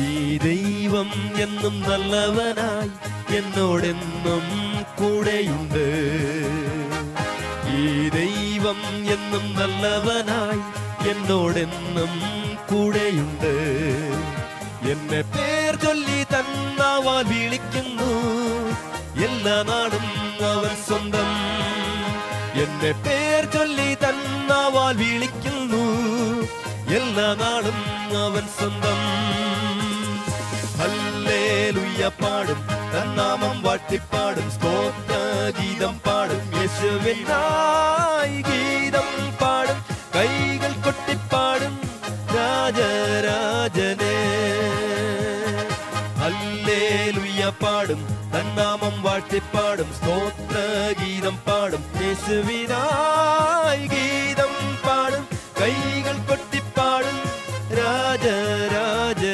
ഈ ദൈവം എന്നും നല്ലവനായി എന്നോടെന്നും കൂടെയുണ്ട്. ഈ ദൈവം എന്നും നല്ലവനായി എന്നോടെന്നും കൂടെയുണ്ട്. എന്നെ പേർ ചൊല്ലി തന്നവാൽ വിളിക്കുന്നു, എല്ലാ നാടും അവൻ സ്വന്തം. എന്നെ പേർ ചൊല്ലി തന്നവാൽ വിളിക്കുന്നു, എല്ലാ നാളും അവൻ സ്വന്തം. ഹല്ലേലൂയ പാടും, തന്നാമം വാഴ്ത്തിപ്പാടും, സ്തോത്ര ഗീതം പാടും, യേശുവിനായി ഗീതം പാടും, കൈകൾ കൊട്ടിപ്പാടും രാജരാജനെ. ഹല്ലേലൂയ പാടും, തന്നാമം വാഴ്ത്തിപ്പാടും, സ്തോത്ര ഗീതം പാടും, യേശുവിനായി ഗീതം പാടും, കൈകൾ കൊട്ടിപ്പാടും രാജരാജനായി.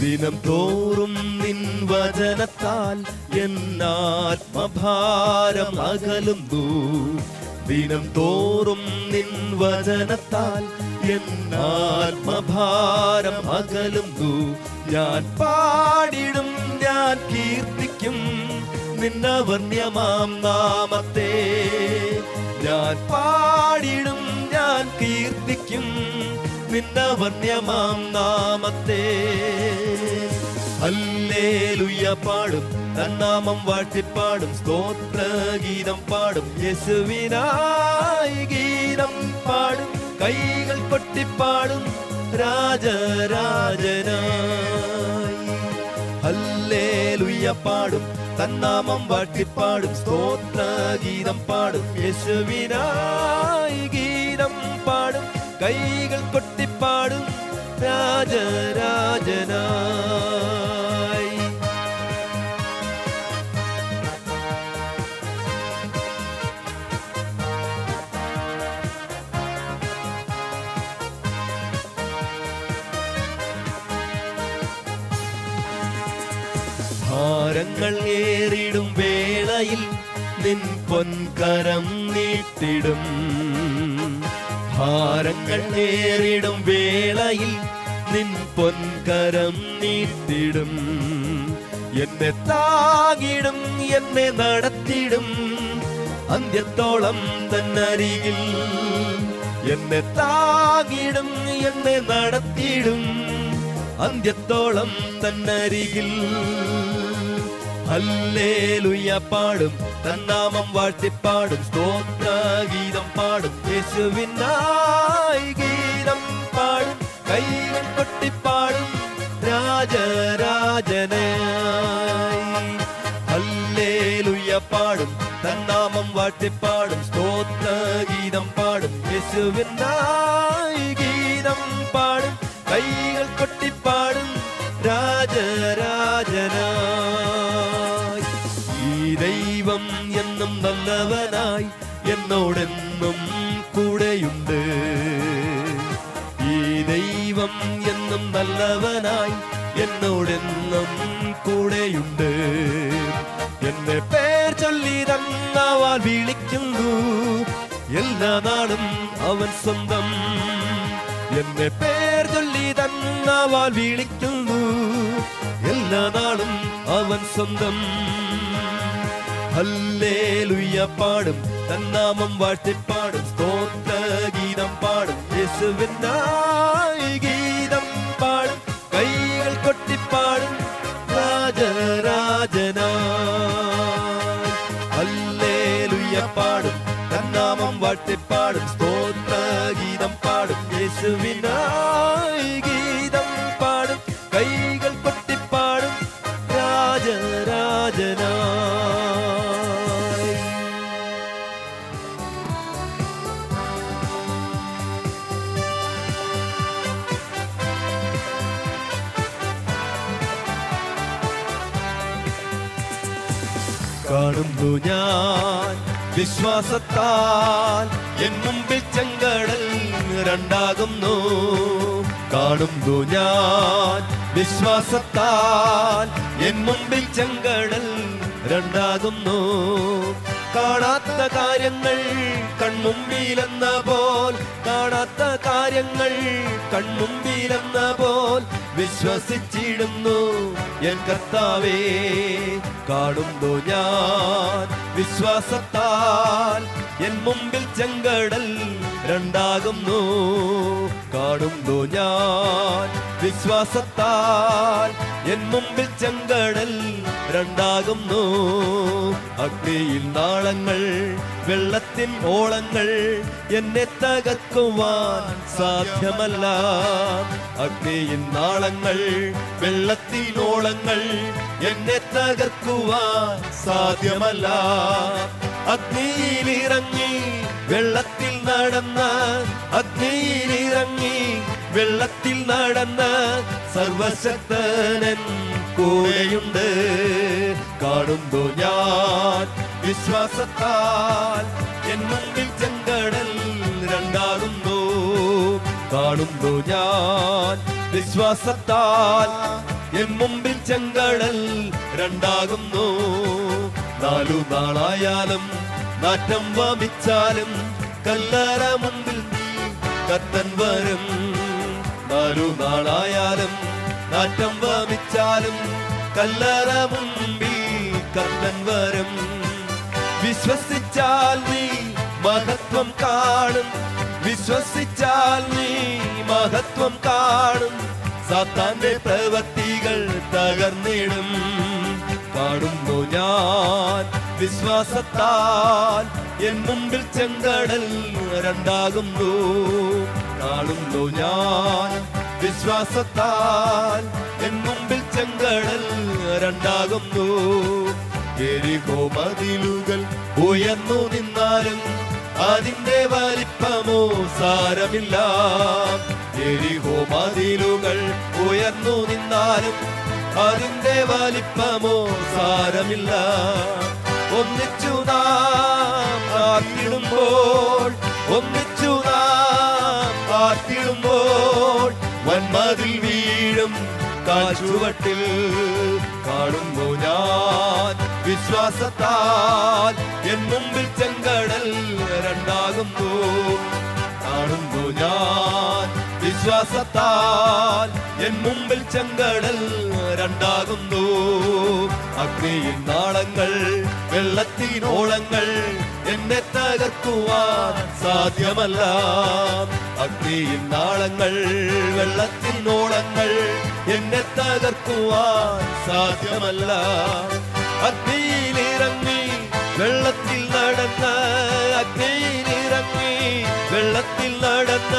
ദിനം തോറും നിൻ വചനത്താൽ എന്നാത്മഭാരം അകലുന്നു. ദിനം തോറും നിൻ വചനത്താൽ എന്നാത്മഭാരം അകലുന്നു. ഞാൻ പാടിടും, ഞാൻ കീർത്തിക്കും നിന്നവർണ്യമാം നാമത്തെ. ഞാൻ പാടിടും, ഞാൻ കീർത്തിക്കും നിന്നവർണ്യമാം നാമത്തെ. ഹല്ലേലൂയ പാടും, തന്നാമം വാഴ്ത്തിപ്പാടും, സ്തോത്ര ഗീതം പാടും, യേശുവിനായി ഗീതം പാടും, കൈകൾ കൊട്ടിപ്പാടും രാജരാജനായി. ഹല്ലേലൂയ പാടും, തന്നാമം വാഴ്ത്തിപ്പാടും, സ്തോത്ര ഗീതം പാടും, യേശുവിനായി ഗീതം പാടും, കൈകൾ കൊട്ടിപ്പാടും രാജരാജനായി. ഭാരങ്ങൾ ഏറിടും വേളയിൽ നിൻ പൊൻകരം നീട്ടിടും. ഭാരങ്ങൾ ഏറിടും വേളയിൽ നിൻ പൊൻകരം നീട്ടിടും. എന്നെ താങ്ങിടും, എന്നെ നടത്തിടും അന്ത്യത്തോളം തന്നരികിൽ. എന്നെ താങ്ങിടും, എന്നെ നടത്തിടും അന്ത്യത്തോളം തന്നരികിൽ. ഹല്ലേലൂയ പാടും, തന്നാമം വാഴ്ത്തിപ്പാടും, സ്തോത്ര ഗീതം പാടും, യേശുവിനായി ഗീതം പാടും, കൈകൾ കൊട്ടിപ്പാടും രാജരാജനായി. ഹല്ലേലൂയ പാടും, തന്നാമം വാഴ്ത്തിപ്പാടും, സ്തോത്ര ഗീതം പാടും, യേശുവിനായി ഗീതം പാടും, കൈകൾ കൊട്ടിപ്പാടും രാജരാജനായി. ഈ ദൈവം എന്നും നല്ലവനായി എന്നോടെന്നും കൂടെയുണ്ട്. ഈ ദൈവം എന്നും നല്ലവനായി എന്നോടെന്നും കൂടെയുണ്ട്. എന്നെ പേർ ചൊല്ലി തന്നവാൽ വിളിക്കുന്നു, എല്ലാ നാളും അവൻ സ്വന്തം. എന്നെ പേർ ചൊല്ലി തന്നവാൽ വിളിക്കുന്നു, എല്ലാ നാളും അവൻ സ്വന്തം. ഹല്ലേലൂയ പാടും, തന്നാമം വാഴ്ത്തിപ്പാടും, സ്തോത്ര ഗീതം പാടും, യേശുവിനായി ഗീതം പാടും, കൈകൾ കൊട്ടിപ്പാടും രാജരാജനായി. ഹല്ലേലൂയ പാടും, തന്നാമം വാഴ്ത്തിപ്പാടും, സ്തോത്ര ഗീതം പാടും, യേശുവിനായി ഗീതം പാടും, കൈകൾ കൊട്ടിപ്പാടും രാജരാജനായി. കാണുന്നു ഞാൻ വിശ്വാസത്താൽ എൻ മുമ്പിൽ ചെങ്കടൽ രണ്ടാകുന്നു. കാണുന്നു ഞാൻ വിശ്വാസത്താൽ എൻ മുമ്പിൽ ചെങ്കടൽ രണ്ടാകുന്നു. കാണാത്ത കാര്യങ്ങൾ കൺമുമ്പിലെന്ന പോൽ, കാണാത്ത കാര്യങ്ങൾ കൺമുമ്പിലെന്ന പോൽ വിശ്വസിച്ചിടുന്നു എൻ കർത്താവേ. കാണുന്നു ഞാൻ വിശ്വാസത്താൽ എൻ മുമ്പിൽ ചെങ്കടൽ രണ്ടാകുന്നു. കാണുന്നു ഞാൻ വിശ്വാസത്താൽ എൻ മുമ്പിൽ ചെങ്കടൽ രണ്ടാകുന്നു. അഗ്നിയിൽ നാളങ്ങൾ വെള്ളത്തിൻ ഓളങ്ങൾ എന്നെ തകർക്കുവാൻ സാധ്യമല്ല. അഗ്നിയിൽ നാളങ്ങൾ വെള്ളത്തിൻ ഓളങ്ങൾ എന്നെ തകർക്കുവാൻ സാധ്യമല്ല. അഗ്നിയിലിറങ്ങി വെള്ളത്തിൽ നടന്ന, അഗ്നിയിലിറങ്ങി വെള്ളത്തിൽ നടന്ന സർവശക്തനൻ കൂടെയുണ്ട്. കാണുന്നു ഞാൻ വിശ്വാസത്താൽ എൻ മുമ്പിൽ ചെങ്കടൽ രണ്ടാകുന്നു. കാണുന്നു ഞാൻ വിശ്വാസത്താൽ എൻ മുമ്പിൽ ചെങ്കടൽ രണ്ടാകുന്നു. 4 നാളായാലും നാറ്റം വമിച്ചാലും കല്ലറ മുമ്പിൽ നീ കർത്തൻ വരും. 4 നാളായാലും നാറ്റം വമിച്ചാലും കല്ലറ മുമ്പിൽ കർത്തൻ വരും. വിശ്വസിച്ചാൽ നീ മഹത്വം കാണും, വിശ്വസിച്ചാൽ നീ മഹത്വം കാണും. സാത്താന്റെ പ്രവൃത്തികൾ തകർന്നിടും. കാണുന്നു ഞാൻ വിശ്വാസത്താൽ എൻ മുമ്പിൽ ചെങ്കടൽ രണ്ടാകുന്നു. കാണുന്നു ഞാൻ വിശ്വാസത്താൽ എൻ മുമ്പിൽ ചെങ്കടൽ രണ്ടാകുന്നു. യെരിഹോ മതിലുകൾ ഉയർന്നു നിന്നാലും അതിന്റെ വലിപ്പമോ സാരമില്ല. യെരിഹോ മതിലുകൾ ഉയർന്നു നിന്നാലും അതിന്റെ വലിപ്പമോ സാരമില്ല. ഒന്നിച്ചു നാം ആർത്തിടുമ്പോൾ, ഒന്നിച്ചു നാം ആർത്തിടുമ്പോൾ വൻമതിൽ വീഴും കാൽച്ചുവട്ടിൽ. കാണുന്നു ഞാൻ വിശ്വാസത്താൽ എൻ മുമ്പിൽ ചെങ്കടൽ രണ്ടാകുന്നു. കാണുന്നു ഞാൻ വിശ്വാസത്താൽ എൻ മുമ്പിൽ ചെങ്കടൽ രണ്ടാകുന്നു. അഗ്നിയിൽ നാളങ്ങൾ വെള്ളത്തിനോളങ്ങൾ എന്നെ തകർക്കുവാൻ സാധ്യമല്ല. അഗ്നിയിൽ നാളങ്ങൾ വെള്ളത്തിനോളങ്ങൾ എന്നെ തകർക്കുവാൻ സാധ്യമല്ല. അഗ്നിയിലിറങ്ങി വെള്ളത്തിൽ നടന്ന, അഗ്നിയിലിറങ്ങി വെള്ളത്തിൽ നടന്ന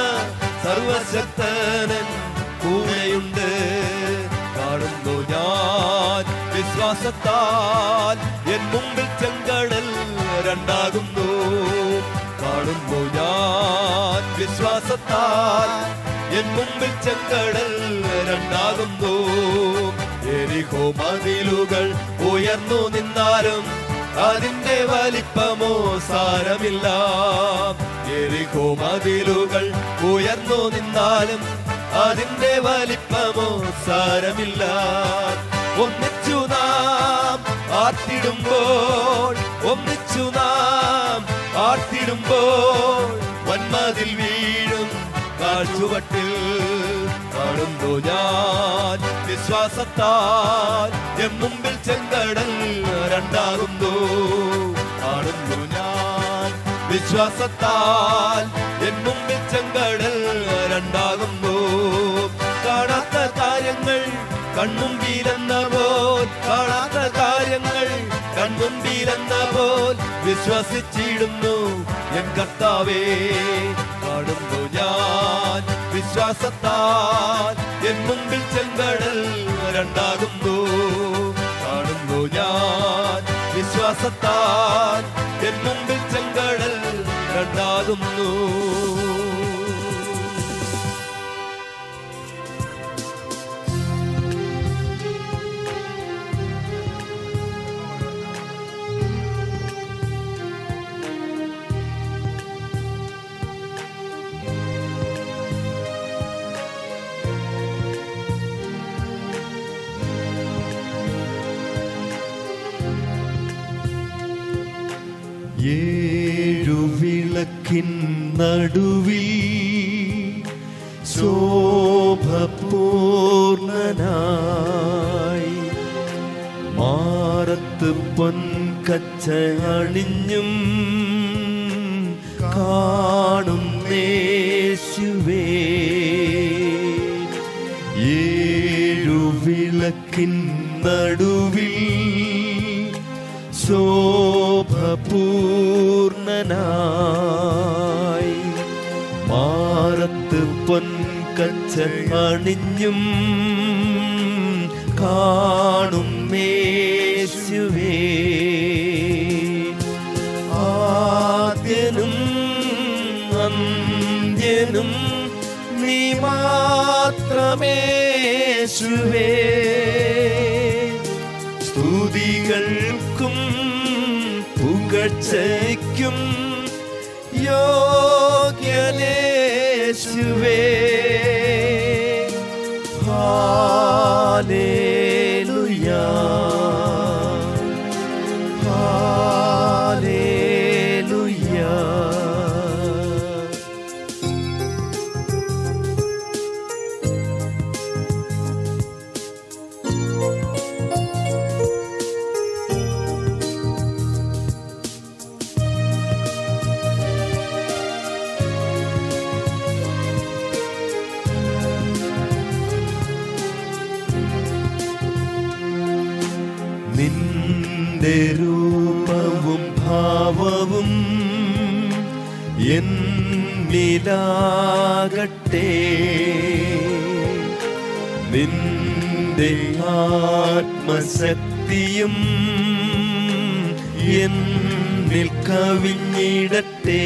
സർവശക്തനൻ കൂടെയുണ്ട്. കാണുന്നു ഞാൻ വിശ്വാസത്താൽ എൻ മുമ്പിൽ ചെങ്കടൽ രണ്ടാകുന്നു. കാണുന്നു ഞാൻ വിശ്വാസത്താൽ എൻ മുമ്പിൽ ചെങ്കടൽ രണ്ടാകുന്നു. യെരിഹോ മതിലുകൾ ഉയർന്നു നിന്നാലും അതിന്റെ വലിപ്പമോ സാരമില്ല. യെരിഹോ മതിലുകൾ ഉയർന്നു നിന്നാലും അതിന്റെ വലിപ്പമോ സാരമില്ല. ഒന്നിച്ചു നാം ആർത്തിടുമ്പോൾ, ഒന്നിച്ചു നാം ആർത്തിടുമ്പോൾ വൻമതിൽ വീഴും കാഴ്ചവട്ടിൽ. കാണുന്നു ഞാൻ വിശ്വാസത്താൽ എൻ മുമ്പിൽ ചെങ്കടൽ രണ്ടാകുന്നു. കാണുന്നു ഞാൻ വിശ്വാസത്താൽ എൻ മുമ്പിൽ ചെങ്കടൽ രണ്ടാകുന്നു. കാണാത്ത കാര്യങ്ങൾ കൺമുമ്പിലെന്ന പോൽ, കാണാത്ത കാര്യങ്ങൾ കൺമുമ്പിലെന്ന പോൽ വിശ്വസിച്ചിടുന്നു എൻ കർത്താവേ. കാണുന്നു ഞാൻ വിശ്വാസത്താൽ എൻ മുമ്പിൽ ചെങ്കടൽ രണ്ടാകുന്നു. കാണുന്നു ഞാൻ വിശ്വാസത്താൽ എൻ മുമ്പിൽ ചെങ്കടൽ രണ്ടാകുന്നു. ഏഴു വിളക്കിൻ നടുവിൽ ശോഭപൂർണനായി മാറത്ത് പൊൻകച്ച അണിഞ്ഞും കാണും യേശുവേ. ഏഴു വിളക്കിൻ നടുവിൽ ശോഭപൂർണനായി മാറത്ത് പൊൻകച്ച അണിഞ്ഞും കാണും യേശുവേ. ആദ്യനും അന്ത്യനും നീ മാത്രമേശുവേ. സ്തുതികൾക്കും പുകഴ്ചയ്ക്കും യോഗ്യനേശുവേ. ഹല്ലേലൂയാ ഹല്ലേലൂയാ. നിന്റെ രൂപവും ഭാവവും എന്നിലാകട്ടെ. നിന്റെ ആത്മശക്തിയും എന്നിൽ കവിഞ്ഞിടട്ടെ.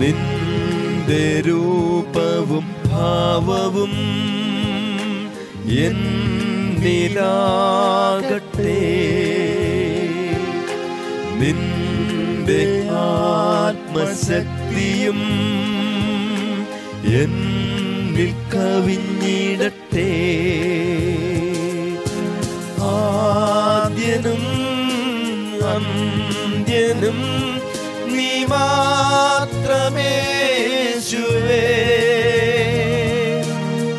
നിന്റെ രൂപവും ഭാവവും എന്നിലാകട്ടെ. നിന്റെ ആത്മശക്തിയും എന്നിൽ കവിഞ്ഞിടട്ടെ. ആദ്യനും അന്ത്യനും നീ മാത്രമേശുവേ.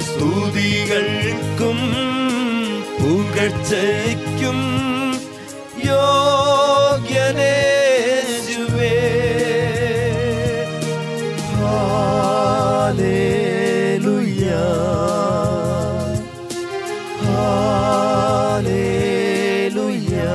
സ്തുതികൾക്കും പുകഴ്ചയ്ക്കും യോഗ്യനേശുവേ. ഹല്ലേലൂയാ ഹല്ലേലൂയാ.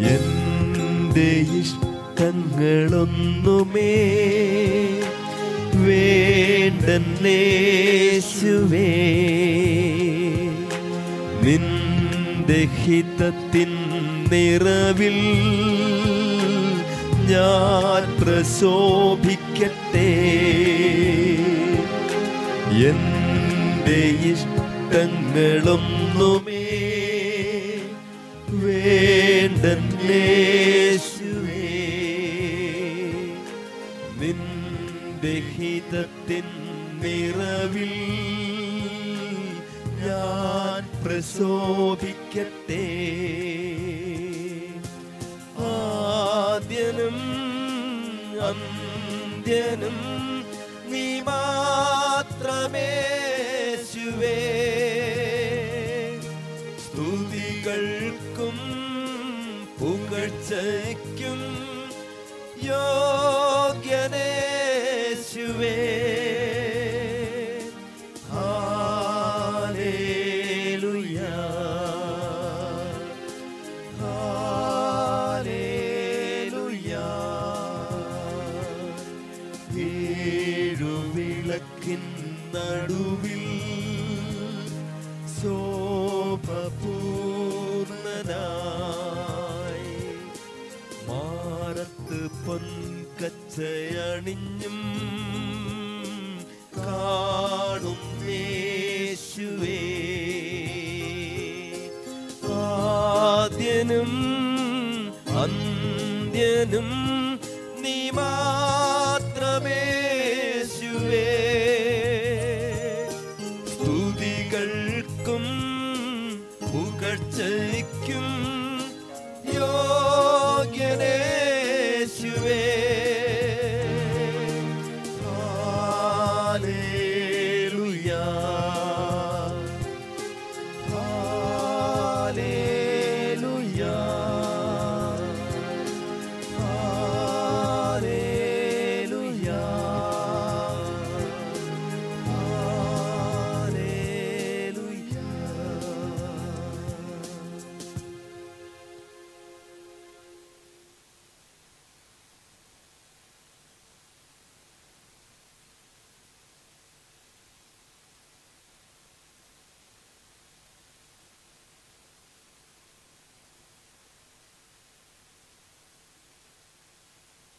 എന്റെ ഇഷ്ടങ്ങളൊന്നുമേ വേണ്ടന്നേശുവേ. നിന്റെ ഹിതത്തിൻ നിറവിൽ ഞാൻ പ്രശോഭിക്കട്ടെ. എന്റെ ഇഷ്ടങ്ങളൊന്നുമേ വേണ്ടന്നേശുവേ. നിന്റെ ഹിതത്തിൻ നിറവിൽ ഞാൻ പ്രശോഭിക്കട്ടെ. ആദ്യനും അന്ത്യനും നീ മാത്രമേശുവേ. സ്തുതികൾക്കും പുകഴ്ചയ്ക്കും യോഗ്യനേശുവേ. ഹല്ലേലൂയാ ഹല്ലേലൂയാ. ഏഴു വിളക്കിൻ നടുവിൽ ശോഭപൂർണനായി മാറത്ത് പൊൻകച്ചയണിഞ്ഞും കാണും യേശുവേ, ആദ്യനും അന്ത്യനും നീ മാത്രമേശുവേ, സ്തുതികൾക്കും പുകഴ്ചയ്ക്കും യോഗ്യനേശുവേ. ഹല്ലേലൂയാ, ഹല്ലേലൂയാ, ഹല്ലേലൂയാ, ഹല്ലേലൂയാ.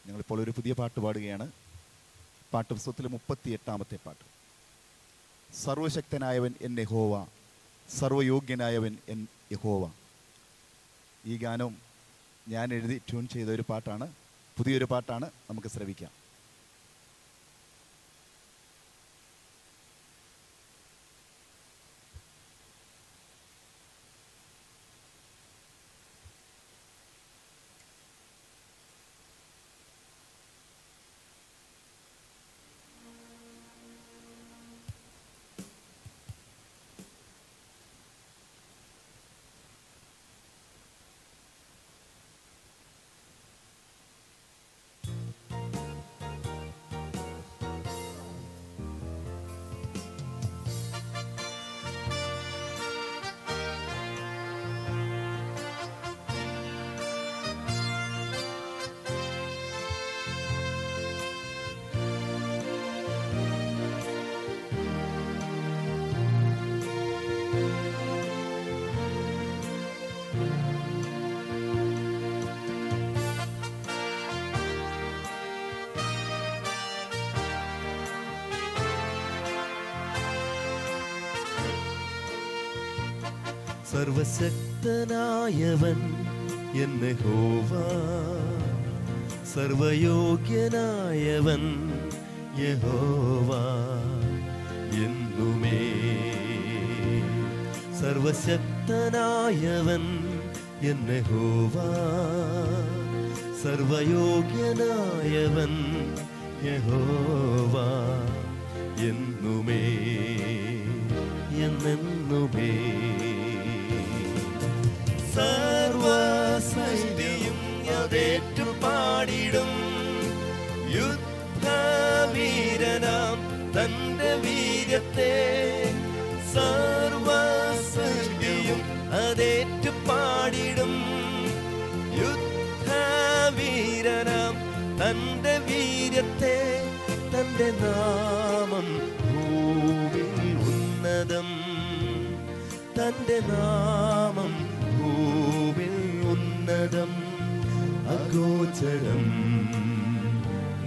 ഞങ്ങളിപ്പോൾ ഒരു പുതിയ പാട്ട് പാടുകയാണ്. പാട്ട് പുസ്തകത്തിലെ 38-ാമത്തെ പാട്ട്. സർവശക്തനായവൻ എൻ യഹോവ, സർവയോഗ്യനായവൻ എൻ യഹോവ. ഈ ഗാനം ഞാൻ എഴുതി ട്യൂൺ ചെയ്ത ഒരു പാട്ടാണ്, പുതിയൊരു പാട്ടാണ്. നമുക്ക് ശ്രവിക്കാം. സർവശക്തനായവൻ എൻ യഹോവ, സർവയോഗ്യനായവൻ യഹോവ എന്നുമേ. സർവശക്തനായവൻ എൻ യഹോവ, സർവയോഗ്യനായവൻ യഹോവ എന്നുമേ, എന്നെന്നുമേ. സർവസൃഷ്ടിയും അതേറ്റു പാടിടും യുദ്ധവീരനാം തന്റെ വീര്യത്തെ. സർവസൃഷ്ടിയും അതേറ്റു പാടിടും യുദ്ധവീരനാം തന്റെ വീര്യത്തെ. തന്റെ നാമം ഭൂമിയിൽ ഉന്നതം, തന്റെ നാമം ഭൂമിൽ ഉന്നതം. അഗോചരം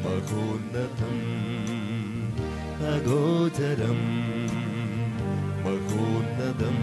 മഹോന്നതം, അഗോചരം മഹോന്നതം.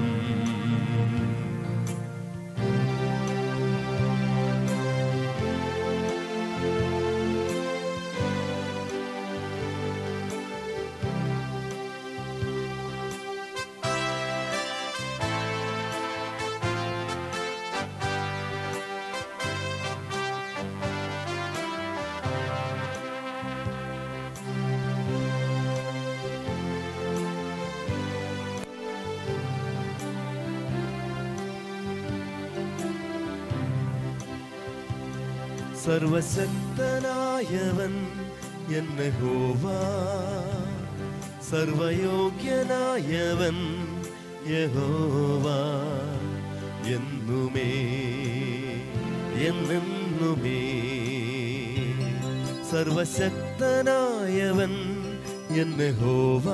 സർവശക്തനായവൻ എൻ യഹോവ, സർവയോഗ്യനായവൻ യഹോവ എന്നുമേ, എന്നെന്നുമേ. സർവശക്തനായവൻ എൻ യഹോവ,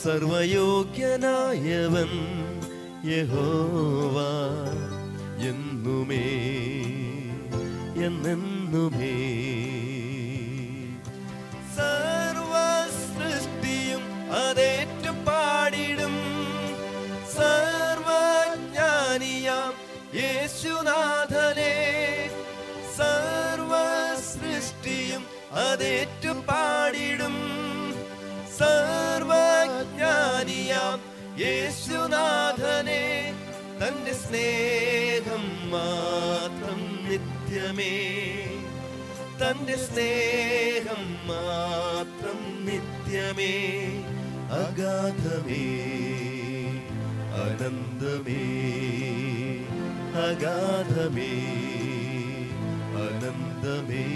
സർവയോഗ്യനായവൻ യഹോവ എന്നുമേ, എന്നെന്നുമേ. സർവസൃഷ്ടിയും അതേറ്റു പാടിടും. സർവജ്ഞാനിയാം യേശുനാഥനെ, തന്റെ സ്നേഹം മാത്രം നിത്യമേ, തന്റെ സ്നേഹം മാത്രം നിത്യമേ, അഗാധമേ അനന്തമേ, അഗാധമേ അനന്തമേ.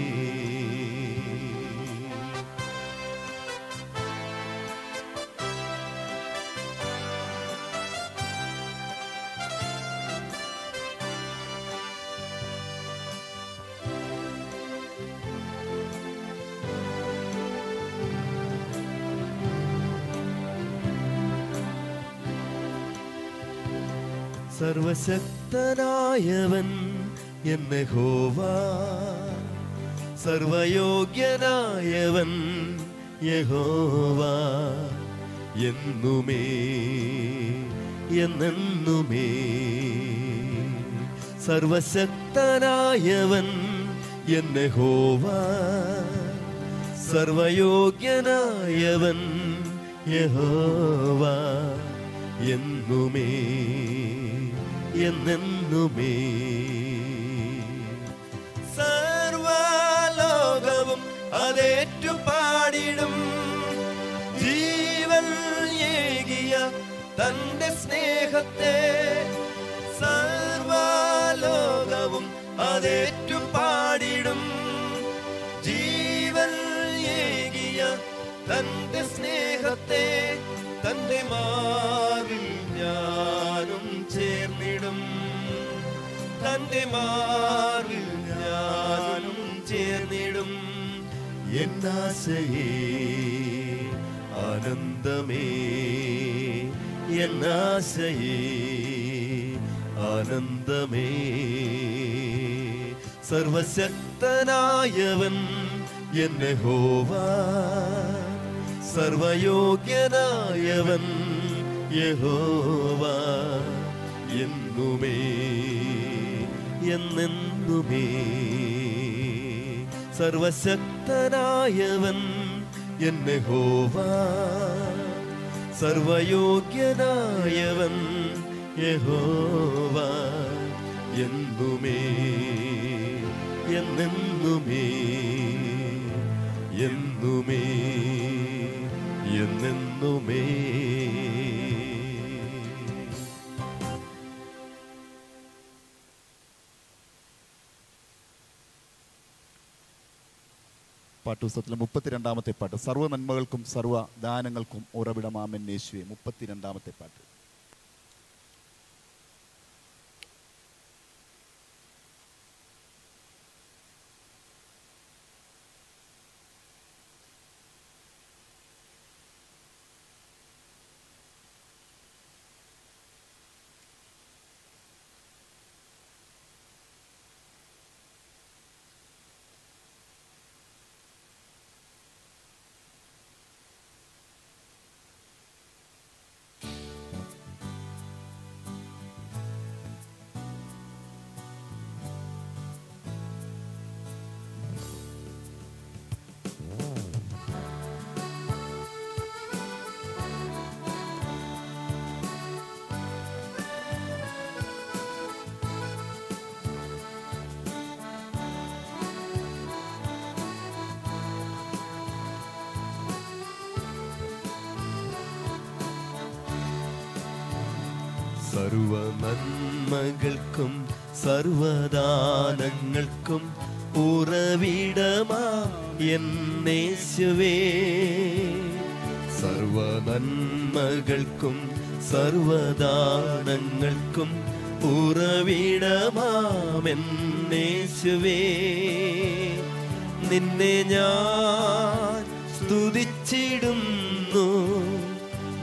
സർവശക്തനായവൻ എന്ന യഹോവ, സർവയോഗ്യനായവൻ യഹോവ, എന്നുമേ എന്നെന്നുമേ. സർവശക്തനായവൻ എന്ന യഹോവ, സർവയോഗ്യനായവൻ യഹോവ, എന്നുമേ എന്നെന്നുമേ. സർവലോകവും അതേറ്റു പാടിടും. ജീവൻ ഏകിയ തന്റെ സ്നേഹത്തെ, സർവലോകവും അതേറ്റു പാടിടും. ജീവൻ ഏകിയ തന്റെ സ്നേഹത്തെ, തന്റെ മാറിൽ ഞാനും ചേർന്നിടും, തന്റെ മാറിൽ ഞാനും ചേർന്നിടും. എന്നാശയേ ആനന്ദമേ, എന്നാശയേ ആനന്ദമേ. സർവശക്തനായവൻ എന്ന യഹോവ, സർവയോഗ്യനായവൻ യഹോവ, എന്നുമേ എന്നെന്നുമേ. സർവശക്തനായവൻ എന്ന യഹോവ, സർവയോഗ്യനായവൻ യഹോവ, എന്നുമേ എന്നെന്നുമേ, എന്നുമേ എന്നെന്നുമേ. പാട്ടുപുസ്തകത്തിലെ 32-ാമത്തെ പാട്ട്, സർവ്വ നന്മകൾക്കും സർവ്വ ദാനങ്ങൾക്കും ഉറവിടമാമൻ യേശുവേ. 32-ാമത്തെ പാട്ട്. സർവ നന്മകൾക്കും സർവദാനങ്ങൾക്കും ഉറവിടമാം എന്നേശുവേ. സർവ നന്മകൾക്കും സർവദാനങ്ങൾക്കും ഉറവിടമാം എന്നേശുവേ. നിന്നെ ഞാൻ സ്തുതിച്ചിടുന്നു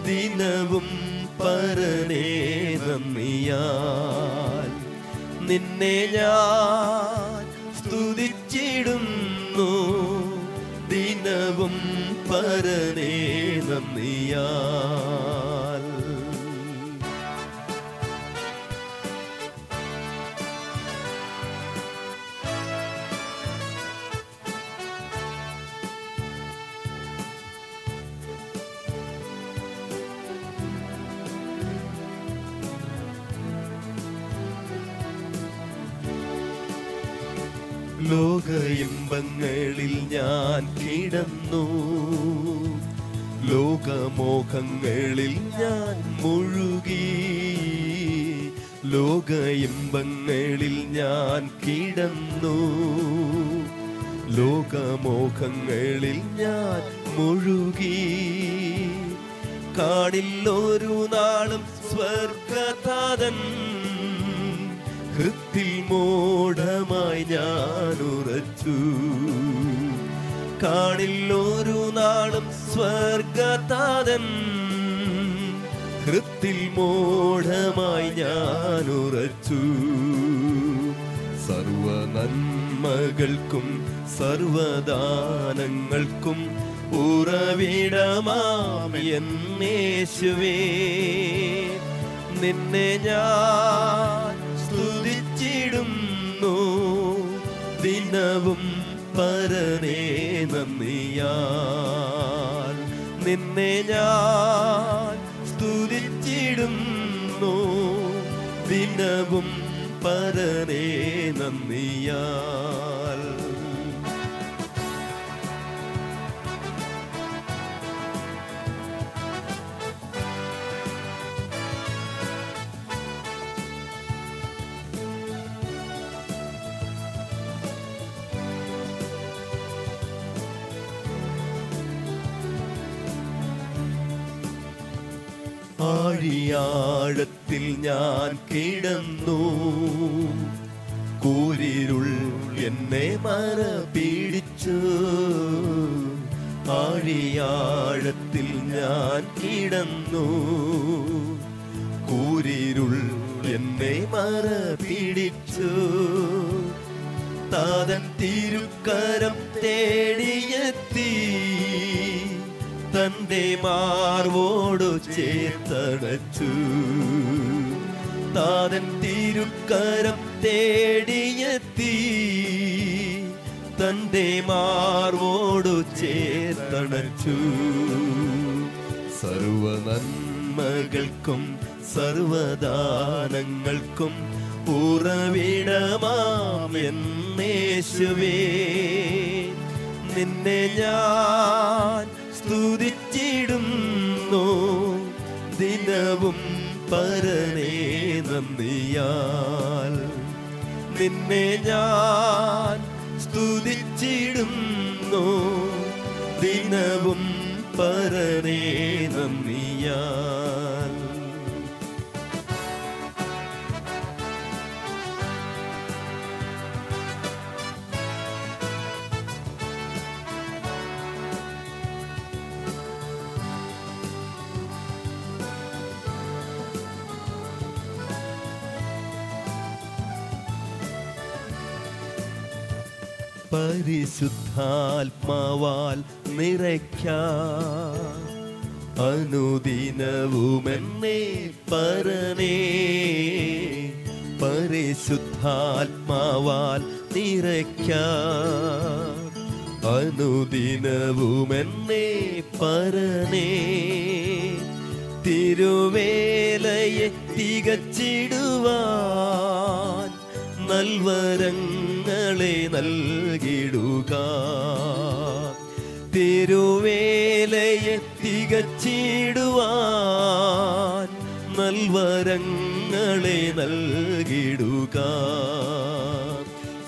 ദിനവും പരനേ നന്ദിയാൽ. നിന്നെ ഞാൻ സ്തുതിച്ചിടുന്നു ദിനവും പരനേ നന്ദിയാൽ. ലോക ഇമ്പങ്ങളിൽ ഞാൻ കിടന്നു, ലോകമോഹങ്ങളിൽ ഞാൻ മുഴുകി. ലോക ഇമ്പങ്ങളിൽ ഞാൻ കിടന്നു, ലോകമോഹങ്ങളിൽ ഞാൻ മുഴുകി. കാണില്ലൊരു നാളും സ്വർഗതാതൻ, ഹൃത്തിൽ മോഢമായി ഞാൻ ഉറച്ചു. കാണില്ലൊരു നാളും സ്വർഗതാതൻ, ഹൃത്തിൽ മോഢമായി ഞാൻ ഉറച്ചു. സർവ നന്മകൾക്കും സർവദാനങ്ങൾക്കും ഉറവിടമാം യേശുവേ, നിന്നെ ഞാൻ സ്തുതിച്ചിടുന്നു ദിനവും പരനേ നന്ദിയാൽ. നിന്നെ ഞാൻ സ്തുതിച്ചിടുന്നു ദിനവും പരനേ നന്ദിയാൽ. ആഴിയാഴത്തിൽ ഞാൻ കിടന്നു, കൂരിരുൾ എന്നെ മറ പിടിച്ചു. ആഴിയാഴത്തിൽ ഞാൻ കിടന്നു, കൂരിരുൾ എന്നെ മറ പിടിച്ചു. താതൻ തിരുക്കരം തേടിയെത്തി, തന്റെ മാർവോടു ചേർത്തടച്ചു. താതൻ തിരുക്കരം തേടിയെത്തി, തന്റെ മാർവോടു ചേർത്തടച്ചു. സർവ നന്മകൾക്കും സർവദാനങ്ങൾക്കും ഉറവിടമാം യേശുവേ, നിന്നെ ഞാൻ സ്തുതിച്ചിടുന്നു ദിനവും പരനേ നന്ദിയാൽ. നിന്നെ ഞാൻ സ്തുതിച്ചിടുന്നു ദിനവും പരനേ നന്ദിയാൽ. പരിശുദ്ധാത്മാവാൽ നിറയ്ക്കാൻ അനുദിനവുമെന്നെ പരനേ. പരിശുദ്ധാത്മാവാൽ നിറയ്ക്കാൻ അനുദിനവുമെന്നെ പരനേ. തിരുവേലയെ തികച്ചിടുവാൻ നൽവരങ്ങളെ നൽകിടുക. തിരുവേലയെ തികച്ചിടുവാൻ നൽവരങ്ങളെ നൽകിടുക.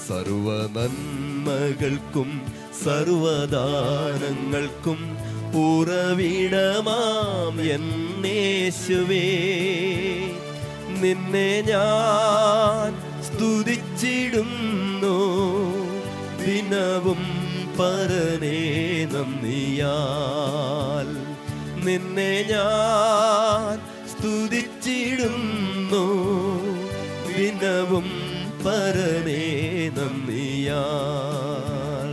സർവ നന്മകൾക്കും സർവദാനങ്ങൾക്കും ഉറവിടമാം യേശുവേ, നിന്നെ ഞാൻ സ്തുതിച്ചിടുന്നു ദിനവും പരനേ നന്ദിയാൽ. നിന്നെ ഞാൻ സ്തുതിച്ചിടുന്നു ദിനവും പരനേ നന്ദിയാൽ.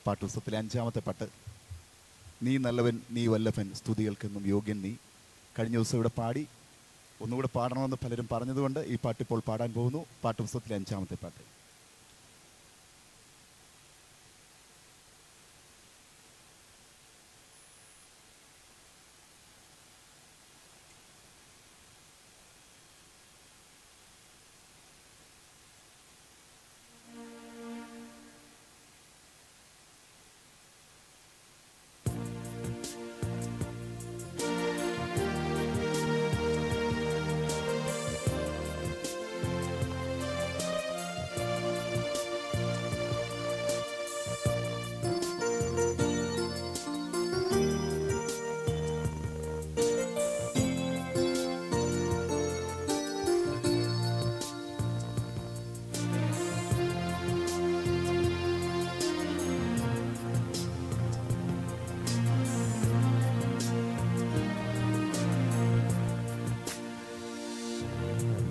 പാട്ടുപുസ്തകത്തിലെ 5-ാമത്തെ പാട്ട്, നീ നല്ലവൻ നീ വല്ലഭൻ സ്തുതികൾക്കെന്നും യോഗ്യൻ നീ. കഴിഞ്ഞ ദിവസം ഇവിടെ പാടി ഒന്നുകൂടെ പാടണമെന്ന് പലരും പറഞ്ഞതുകൊണ്ട് ഈ പാട്ടിപ്പോൾ പാടാൻ പോകുന്നു. പാട്ടുപുസ്തകത്തിലെ 5-ാമത്തെ പാട്ട്.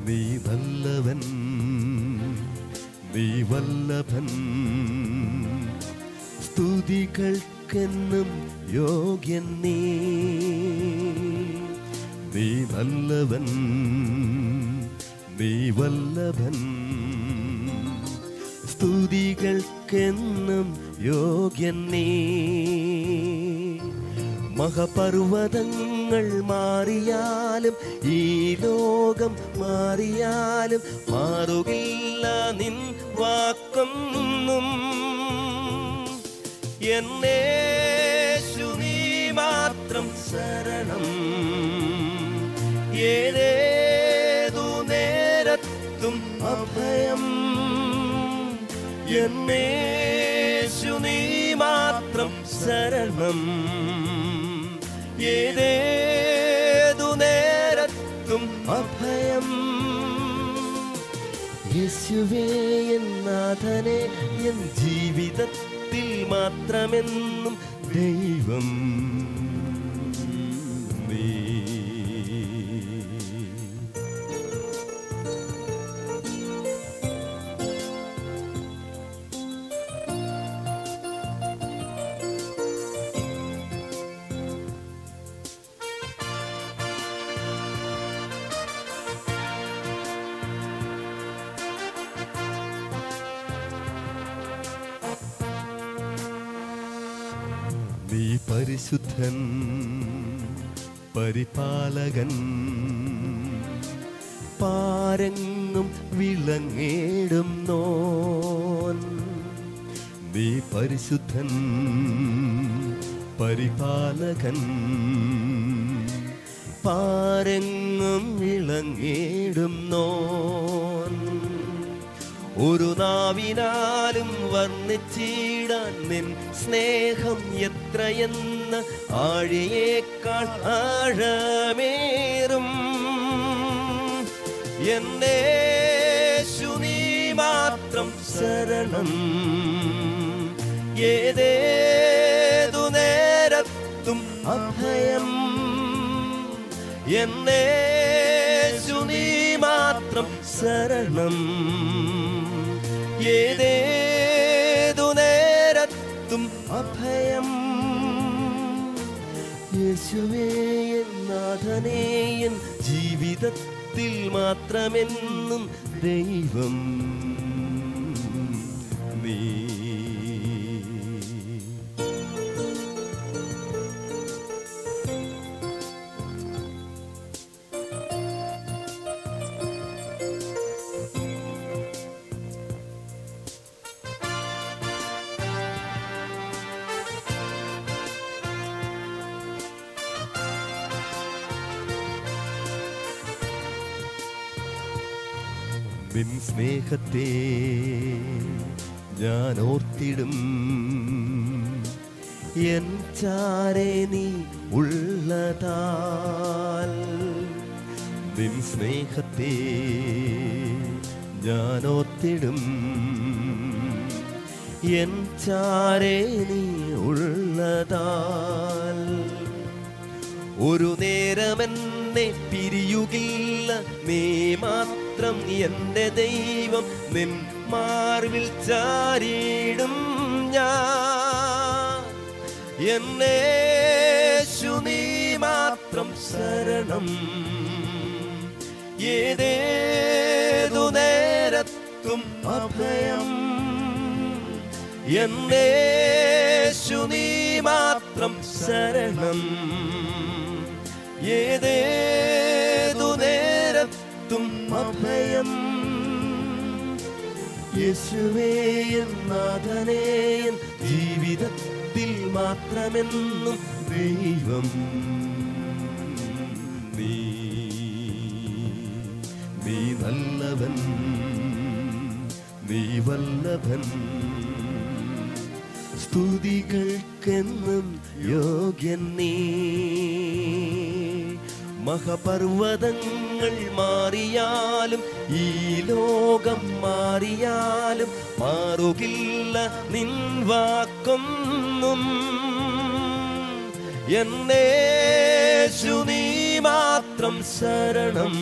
നീ നല്ലവൻ, നീ വല്ലഭൻ, സ്തുതികൾക്കെന്നും യോഗ്യൻ നീ. നീ നല്ലവൻ, നീ വല്ലഭൻ, സ്തുതികൾക്കെന്നും യോഗ്യൻ നീ. മഹപർവതങ്ങൾ മാറിയാലും ഈ ലോകം മാറിയാലും മാറുകില്ല നിൻ വാക്കൊന്നും. എന്നേശു നീ മാത്രം ശരണം, ഏതേതു നേരത്തും അഭയം. എന്നേശു നീ മാത്രം ശരണം, ഏതേതു നേരത്തും അഭയം. യേശുവേ എൻ നാഥനെ, എൻ ജീവിതത്തിൽ മാത്രമെന്നും ദൈവം നീ. നീ പരിശുദ്ധൻ, പരിപാലകൻ, പാരെങ്ങും വിളങ്ങിടുന്നോൻ. നീ പരിശുദ്ധൻ, പരിപാലകൻ, പാരെങ്ങും വിളങ്ങിടുന്നോൻ. ഒരു നാവിനാലും വർണ്ണിച്ചിടാൻ നിൻ സ്നേഹം എത്രയെന്ന് ആഴിയേക്കാൾ ആഴമേറും. എന്നേശു നീ മാത്രം ശരണം, ഏതേതു നേരത്തും അഭയം. എന്നേശു നീ മാത്രം ശരണം, ഏതേതു നേരത്തും അഭയം. യേശുവേ എൻ നാഥനേ, എൻ ജീവിതത്തിൽ മാത്രമെന്നും ദൈവം നീ. നിൻ സ്നേഹത്തെ ഞാൻ ഓർത്തിടും, എൻ ചാരെ നീ ഉള്ളതാൽ. നിൻ സ്നേഹത്തെ ഞാൻ ഓർത്തിടും, എൻ ചാരെ നീ ഉള്ളതാൽ. ഒരു നേരമെന്നെ പിരിയുകില്ല നീ മാത്രം എന്റെ ദൈവം. നിൻ മാർവിൽ ചാരിടും ഞാൻ. എന്നേശു നീ മാത്രം ശരണം, ഏതേതു നേരത്തും അഭയം. എന്നേശു നീ മാത്രം ശരണം. ഏതേതു നേരത്തും അഭയം. യേശുവേ എൻ നാഥനേ, എൻ ജീവിതത്തിൽ മാത്രമെന്നും ദൈവം നീ നല്ലവൻ, നീ വല്ലഭൻ. സ്തുതികൾക്കെന്നും യോഗ്യൻ നീ. മഹാപർവതങ്ങൾ മാറിയാലും ഈ ലോകം മാറിയാലും മാറുകില്ല നിൻ വാക്കൊന്നും. എന്നേശു നീ മാത്രം ശരണം.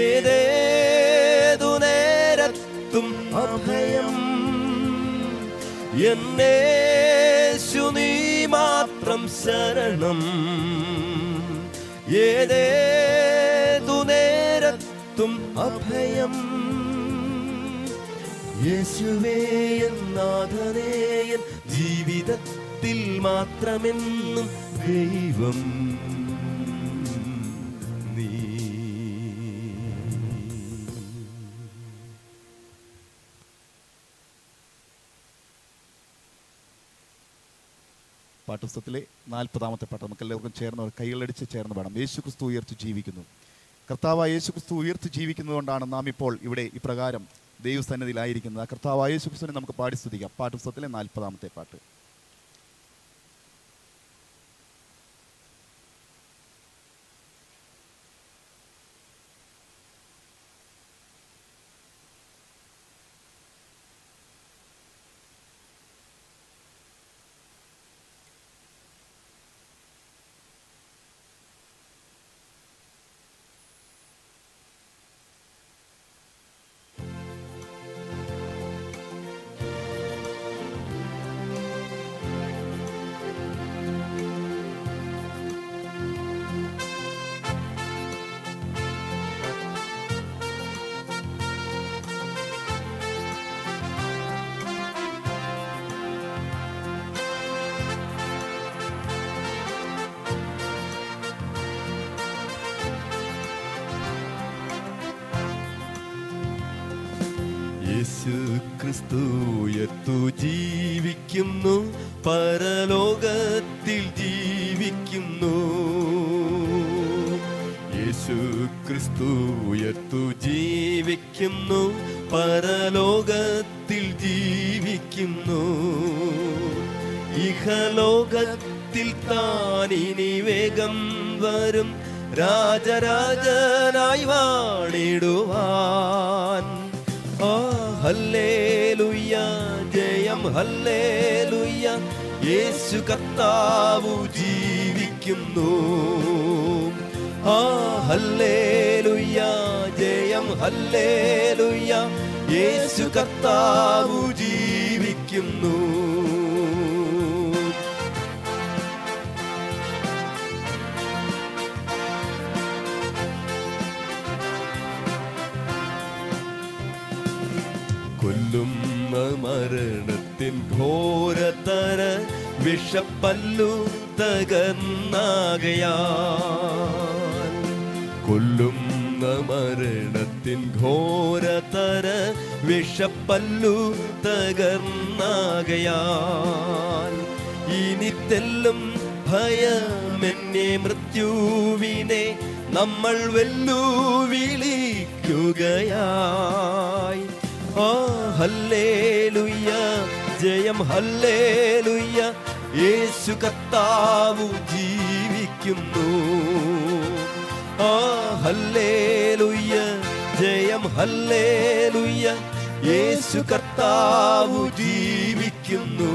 ഏതേതു നേരത്തും അഭയം. എന്നേശു നീ മാത്രം ശരണം. ഏതേതു നേരത്തും അഭയം. യേശുവേ എൻ നാഥനേ, എൻ ജീവിതത്തിൽ മാത്രമെന്നും ദൈവം നീ. പാഠപുസ്തകത്തിലെ 40-ാമത്തെ പാട്ട് നമുക്ക് എല്ലാവർക്കും ചേർന്ന് കൈകളടിച്ച് ചേർന്ന് പാടാം. യേശുക്രിസ്തു ഉയർത്തി ജീവിക്കുന്നു. കർത്താവായ യേശുക്രിസ്തു ഉയർത്തി ജീവിക്കുന്നതുകൊണ്ടാണ് നാം ഇപ്പോൾ ഇവിടെ ഇപ്രകാരം ദൈവസന്നിധിയിലായിരിക്കുന്നത്. ആ കർത്താവായ യേശുക്രിസ്തുവിനെ നമുക്ക് പാടി സ്തുതിക്കാം. പാഠപുസ്തകത്തിലെ 40-ാമത്തെ പാട്ട്. യേശു ക്രിസ്തു ഉയർത്തു ജീവിക്കുന്നു, പരലോകത്തിൽ ജീവിക്കുന്നു. യേശു ക്രിസ്തു ഉയർത്തു ജീവിക്കുന്നു, പരലോകത്തിൽ ജീവിക്കുന്നു. ഇഹലോകത്തിൽ താനിനി വേഗം വരും, രാജരാജനായി വാണിടുവാൻ. ഹല്ലേലൂയ, ജയം ഹല്ലേലൂയ, യേശു കർത്താവു ജീവിക്കുന്നു. ഹല്ലേലൂയ, ജയം ഹല്ലേലൂയ, യേശു കർത്താവു ജീവിക്കുന്നു. കൊല്ലുന്ന മരണത്തിൻ ഘോരതര വിഷപ്പല്ലു തകർന്നാകയാൽ. കൊല്ലുന്ന മരണത്തിൻ ഘോരതര വിഷപ്പല്ലു തകർന്നാകയാൽ. ഇനി തെല്ലും ഭയമെന്നെ മൃത്യുവിനെ നമ്മൾ വെല്ലുവിളിക്കുകയായി. ഹല്ലേലൂയ, ജയം ഹല്ലേലൂയ, യേശു കർത്താവു ജീവിക്കുന്നു. ഹല്ലേലൂയ, ജയം ഹല്ലേലൂയ, യേശു കർത്താവു ജീവിക്കുന്നു.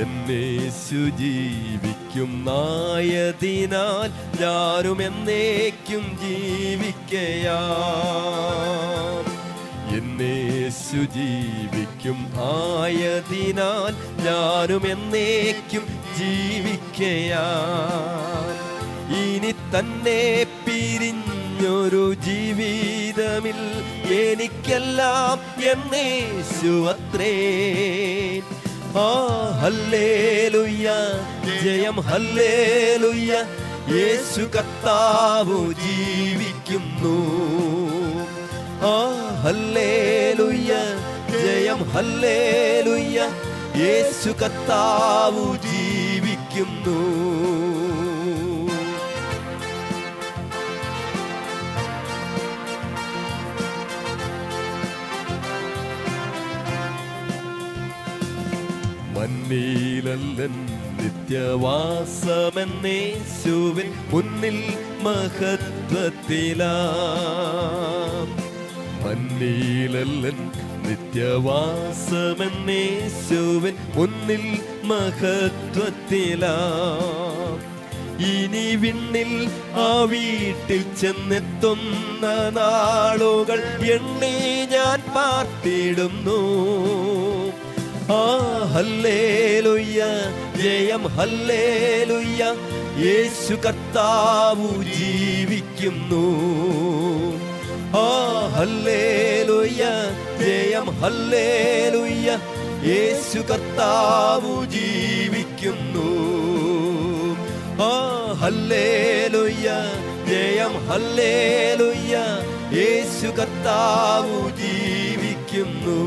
എന്നേശു ജീവിക്കും നായതിനാൽ ഞാനും എന്നേക്കും ജീവിക്കയാം. എന്നേശു ജീവിക്കും ആയതിനാൽ ഞാനും എന്നേക്കും ജീവിക്കയാൽ. ഇനി തന്നെ പിരിഞ്ഞൊരു ജീവിതമിൽ എനിക്കെല്ലാം എന്നേശു അത്രേ. ആ ഹല്ലേലൂയ, ജയം ഹല്ലേലൂയ, യേശു കർത്താവ് ജീവിക്കുന്നു. ആ ഹല്ലേലൂയ, ജയം ഹല്ലേലൂയ, യേശു കർത്താവ് ജീവിക്കുന്നു. മന്നീലല്ലൻ നിത്യവാസമെന്നേശുവിൻ മുന്നിൽ മഹത്വത്തിലാം. മന്നീലല്ലൻ നിത്യവാസമെന്നേശുവിൻ മുന്നിൽ മഹത്വത്തിലാം. ഇനി വിണ്ണിൽ ആ വീട്ടിൽ ചെന്നെത്തുന്ന നാളുകൾ എണ്ണി ഞാൻ പാർത്തിടുന്നു. ആ ഹല്ലേലൂയ, ജയം ഹല്ലേലൂയ, യേശു കർത്താവ് ജീവിക്കുന്നു. ആ ഹല്ലേലൂയ, ജയം ഹല്ലേലൂയ, യേശു കർത്താവ് ജീവിക്കുന്നു. ആ ഹല്ലേലൂയ, ജയം ഹല്ലേലൂയ, യേശു കർത്താവ് ജീവിക്കുന്നു.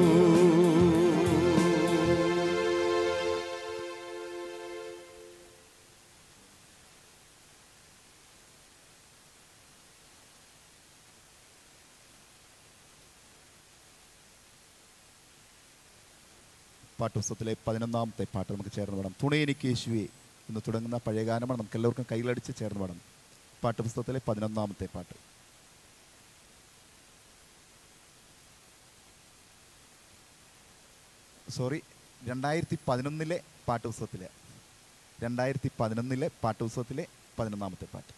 പാട്ടുപുസ്തകത്തിലെ 11-ാമത്തെ പാട്ട് നമുക്ക് ചേർന്ന് പാടാം. തുണയെനിക്ക് യേശുവേ എന്ന് തുടങ്ങുന്ന പഴയ ഗാനമാണ്. നമുക്ക് എല്ലാവർക്കും കൈകളടിച്ച് ചേർന്ന് പാടാം. പാട്ടുപുസ്തകത്തിലെ 11-ാമത്തെ പാട്ട്. സോറി, 2011 പാട്ടുപുസ്തകത്തിലെ 2011 പാട്ടുപുസ്തകത്തിലെ 11-ാമത്തെ പാട്ട്.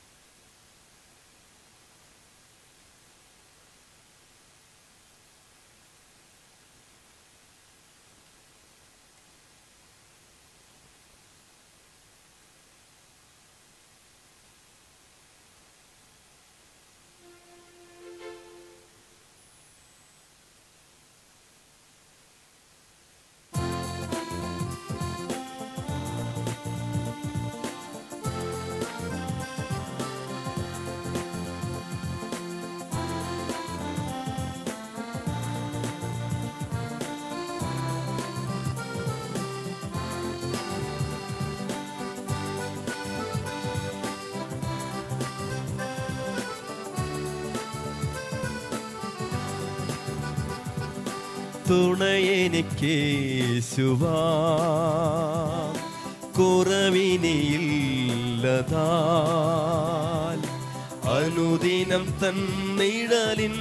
തുണയെനിക്കേശുവാ കുറവിനിയില്ലതാൽ അനുദിനം തന്നിഴലിൻ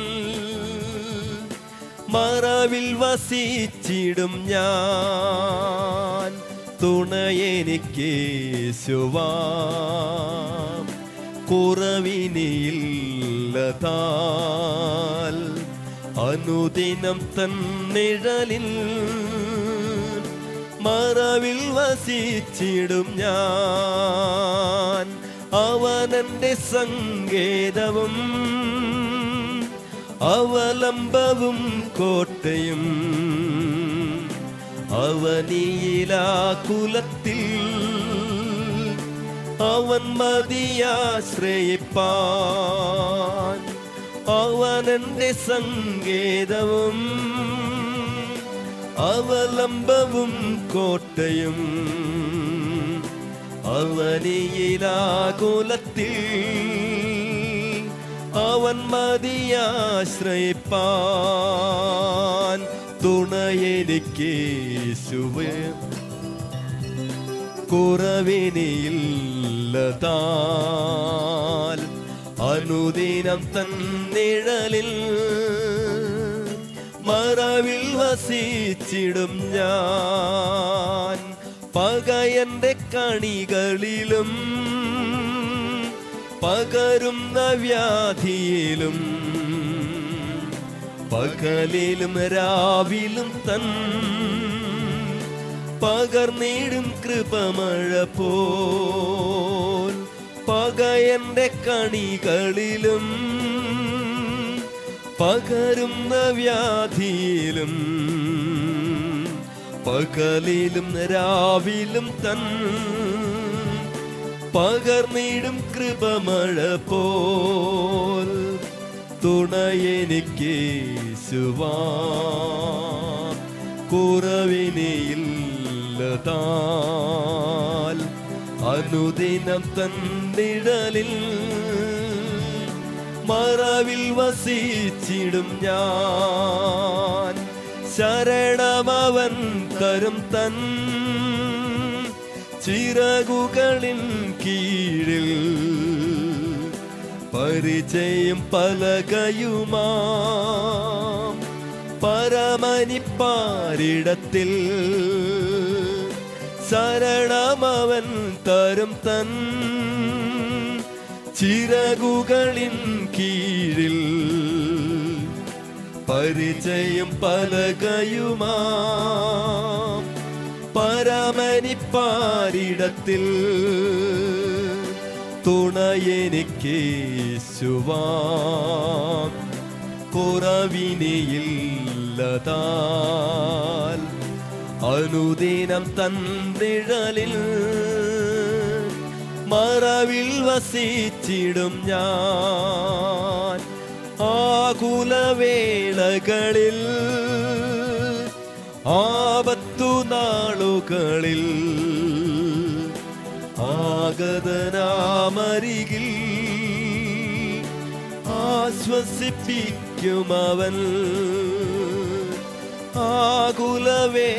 മറവിൽ വസിച്ചിടും ഞാൻ. തുണയെനിക്കേശുവാ കുറവിനിയില്ലതാൽ അനുദിനം തന്നിഴലിൽ മറവിൽ വസിച്ചിടും ഞാൻ. അവനെന്റെ സങ്കേതവും അവലംബവും കോട്ടയും അവനിയിലാകുലത്തിൽ അവൻ മതിയാശ്രയിപ്പാൻ. അവനെന്റെ സങ്കേതവും അവലംബവും കോട്ടയും അവനിയിലാകുലത്തിൽ അവൻ മതിയാശ്രയിപ്പാൻ. തുണയെനിക്കേശുവേ കുറവിനിയില്ലതാൽ അനുദിനം തന്നിഴലിൽ മറവിൽ വസിച്ചിടും ഞാൻ. പകയന്റെ കണികളിലും പകരുന്ന വ്യാധിയിലും പകലിലും രാവിലും തൻ പകർന്നിടും കൃപമഴ പോൽ പകയന്റെ കണികളിലും പകരുന്ന വ്യാധിയിലും പകലിലും രാവിലും തൻ പകർന്നിടും കൃപമഴ പോൽ തുണയെനിക്കേശുവാ കുറവിനിയില്ലതാൽ അനുദിനം തന്നിഴലിൽ മറവിൽ വസിച്ചിടും ഞാൻ ശരണമവൻ തരും തൻ ചിറകുകളിൻ കീഴിൽ പരിചയം പലകയുമാം പരമനിപ്പാരിടത്തിൽ ശരണമവൻ തരും തൻ ചിറകുകളിൻ കീഴിൽ പരിചയം പലകയുമാം പരമനിപ്പാരിടത്തിൽ തുണയെനിക്കേശുവാ കുറവിനിയില്ലതാൽ അനുദിനം തന്നിഴലിൽ മറവിൽ വസിച്ചിടും ഞാൻ ആകുലവേളകളിൽ ആപത്തു നാളുകളിൽ ആഗതനാമരികിൽ ആശ്വസിപ്പിക്കുമവൻ ആകുലവേളകളിൽ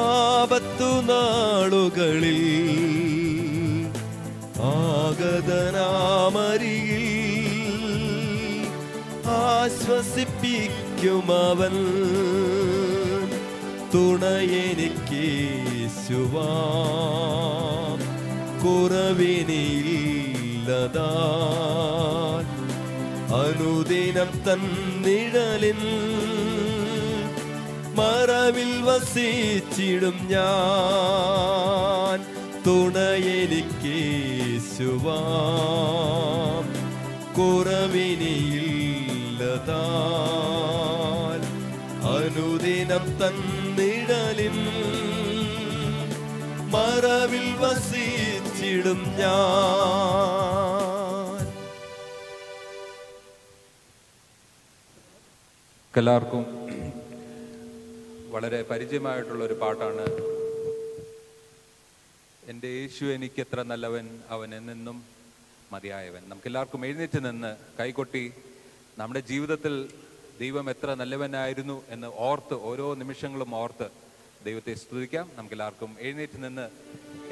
ആപത്തു നാളുകളിൽ ആഗതനാമരികിൽ ആശ്വസിപ്പിക്കുമവൻ തുണയെനിക്കേശുവാ കുറവിനിയില്ലതാൽ അനുദിനം തന്നിഴലിൽ മറവിൽ വസിച്ചിടും ഞാൻ തുണയെനിക്കേശുവാ കുറവിനിയില്ലതാൽ അനുദിനം തന്നിഴലിൽ മറവിൽ വസിച്ചിടും ഞാൻ. എല്ലാവർക്കും വളരെ പരിചയമായിട്ടുള്ള ഒരു പാട്ടാണ്. എൻ്റെ യേശു എനിക്ക് എത്ര നല്ലവൻ, അവൻ എന്നെന്നും മതിയായവൻ. നമുക്കെല്ലാവർക്കും എഴുന്നേറ്റ് നിന്ന് കൈകൊട്ടി നമ്മുടെ ജീവിതത്തിൽ ദൈവം എത്ര നല്ലവനായിരുന്നു എന്ന് ഓർത്ത് ഓരോ നിമിഷങ്ങളും ഓർത്ത് ദൈവത്തെ സ്തുതിക്കാം. നമുക്കെല്ലാവർക്കും എഴുന്നേറ്റ് നിന്ന്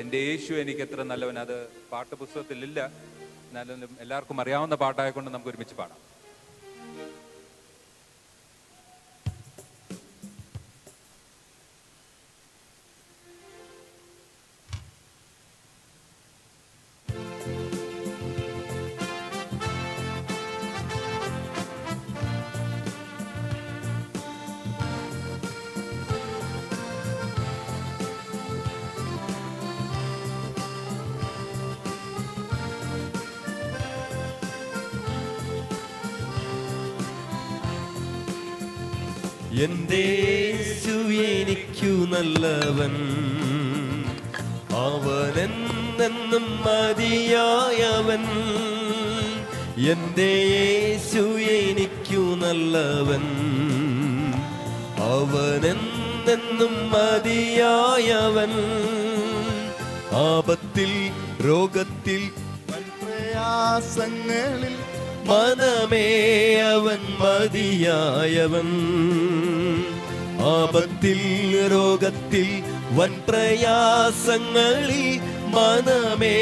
എൻ്റെ യേശു എനിക്ക് എത്ര നല്ലവൻ, അത് പാട്ടുപുസ്തകത്തിലില്ല, എന്നാലും എല്ലാവർക്കും അറിയാവുന്ന പാട്ടായതുകൊണ്ട് നമുക്ക് ഒരുമിച്ച് പാടാം. എൻ്റെ യേശു എനിക്കു നല്ലവൻ, അവനെന്നും മതിയായവൻ. എൻ്റെ യേശു എനിക്കു നല്ലവൻ, അവനെന്നും മതിയായവൻ. ആപത്തിൽ രോഗത്തിൽ പ്രയാസങ്ങളിൽ മനമേ അവൻ മതിയായവൻ. ആപത്തിൽ രോഗത്തിൽ വൻ പ്രയാസങ്ങളിൽ മനമേ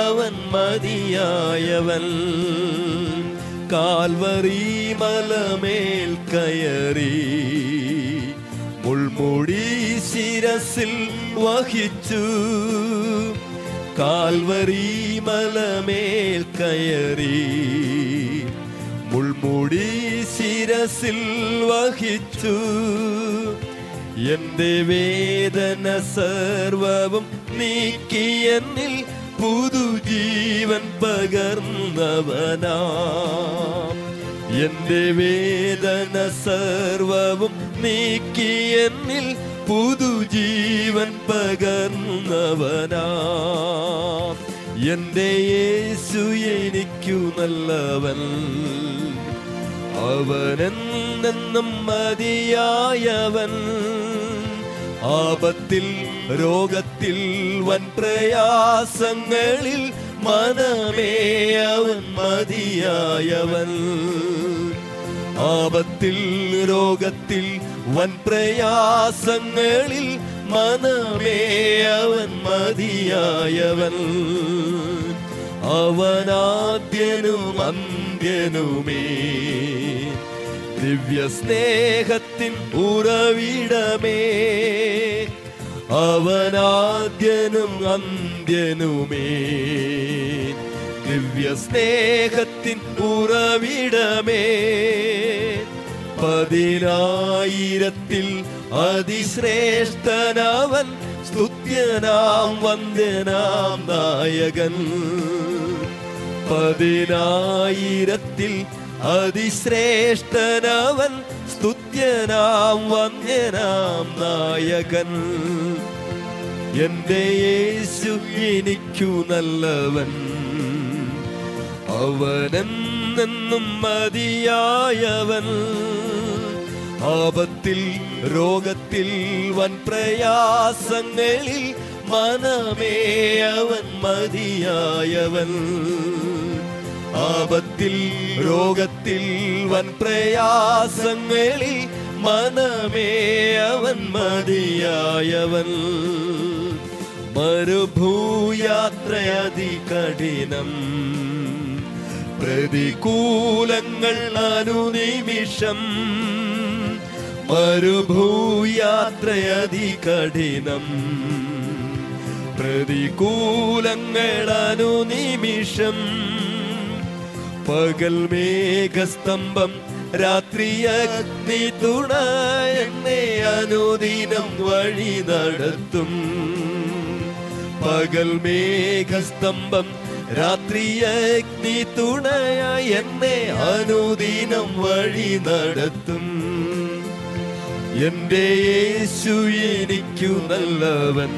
അവൻ മതിയായവൻ. കാൽവറി മലമേൽ കയറി മുൾമുടി ശിരസിൽ വഹിച്ചു. കാൽവറി മലമേൽ കയറി മുടി ശിരസിൽ വഹിച്ചു. എന്റെ വേദന സർവവും നീക്കി എന്നിൽ പുതുജീവൻ പകർന്നവനാ. എന്റെ വേദന സർവവും നീക്കി എന്നിൽ പുതുജീവൻ പകർന്നവനാ. എന്റെ യേശു എനിക്കു നല്ലവൻ, അവനെന്നും മതിയായവൻ. ആപത്തിൽ രോഗത്തിൽ വൻ പ്രയാസങ്ങളിൽ മനമേ അവൻ മതിയായവൻ. ആപത്തിൽ രോഗത്തിൽ വൻ പ്രയാസങ്ങളിൽ മനമേ അവൻ മതിയായവൻ. അവനാദ്യനും അന്ത്യനുമേ, ദിവ്യ സ്നേഹത്തിൻ ഉറവിടമേ. അവനാദ്യനും അന്ത്യനുമേ, ദിവ്യ സ്നേഹത്തിൻ ഉറവിടമേ. 10,000-ൽ അതിശ്രേഷ്ഠനവൻ, സ്തുത്യനാം വന്ദനാം നായകൻ. 10,000-ൽ അതിശ്രേഷ്ഠനവൻ, സ്തുത്യനാം വന്ദനാം നായകൻ. എന്റെ യേശു എനിക്കു നല്ലവൻ, അവനെന്നും മതിയായവൻ. ആപത്തിൽ രോഗത്തിൽ വൻ പ്രയാസങ്ങളിൽ മനമേ അവൻ മതിയായവൻ. ആപത്തിൽ രോഗത്തിൽ വൻ പ്രയാസങ്ങളിൽ മനമേ അവൻ മതിയായവൻ. മരുഭൂയാത്രയതി കഠിനം, പ്രതികൂലങ്ങൾ അനുനിമിഷം. മരുഭൂയാത്രയതി കഠിനം, പ്രതികൂലങ്ങൾ അനുനിമിഷം. പകൽ മേഘസ്തംഭം രാത്രി അഗ്നി തുണ എന്നെ അനുദിനം വഴി നടത്തും. പകൽ മേഘസ്തംഭം രാത്രി അഗ്നി തുണയായി എന്നെ അനുദിനം വഴി നടത്തും. എന്റെ യേശു എനിക്കു നല്ലവൻ,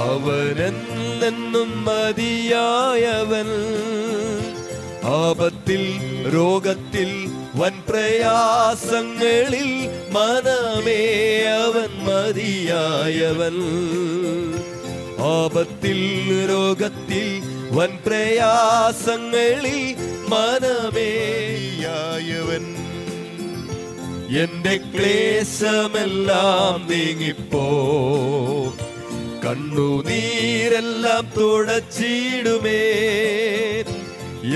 അവനെന്നും മതിയായവൻ. ആപത്തിൽ രോഗത്തിൽ വൻ പ്രയാസങ്ങളിൽ മനമേ അവൻ മതിയായവൻ. ആപത്തിൽ രോഗത്തിൽ വൻ പ്രയാസങ്ങളിൽ മനമേയായവൻ. എന്റെ ക്ലേശമെല്ലാം നീങ്ങിപ്പോ, കണ്ണുനീരെല്ലാം തുടച്ചിടുമേ.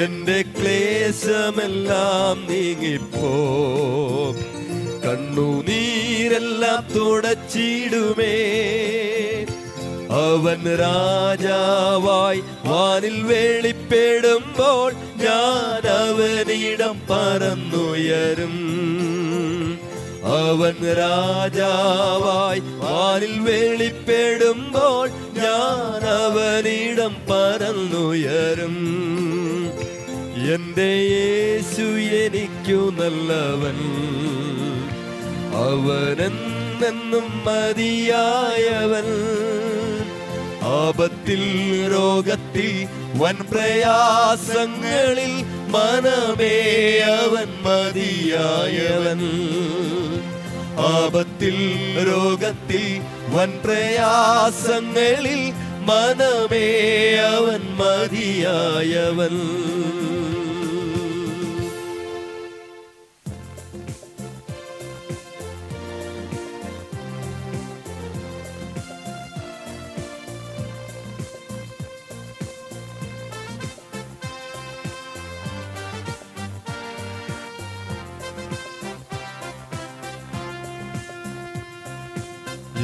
എന്റെ ക്ലേശമെല്ലാം നീങ്ങിപ്പോ, കണ്ണുനീരെല്ലാം തുടച്ചിടുമേ. അവൻ രാജാവായി വാനിൽ വെളിപ്പെടുമ്പോൾ ഞാൻ അവനിടം പറന്നുയരും. അവൻ രാജാവായി വാനിൽ വെളിപ്പെടുമ്പോൾ ഞാൻ അവനിടം പറന്നുയരും. എന്റെ യേശു എനിക്കു നല്ലവൻ, അവനെന്നും മതിയായവൻ. ആപത്തിൽ രോഗത്തിൽ വൻ പ്രയാസങ്ങളിൽ മനമേ അവൻ മതിയായവൻ. ആപത്തിൽ രോഗത്തിൽ വൻ പ്രയാസങ്ങളിൽ മനമേ അവൻ മതിയായവൻ.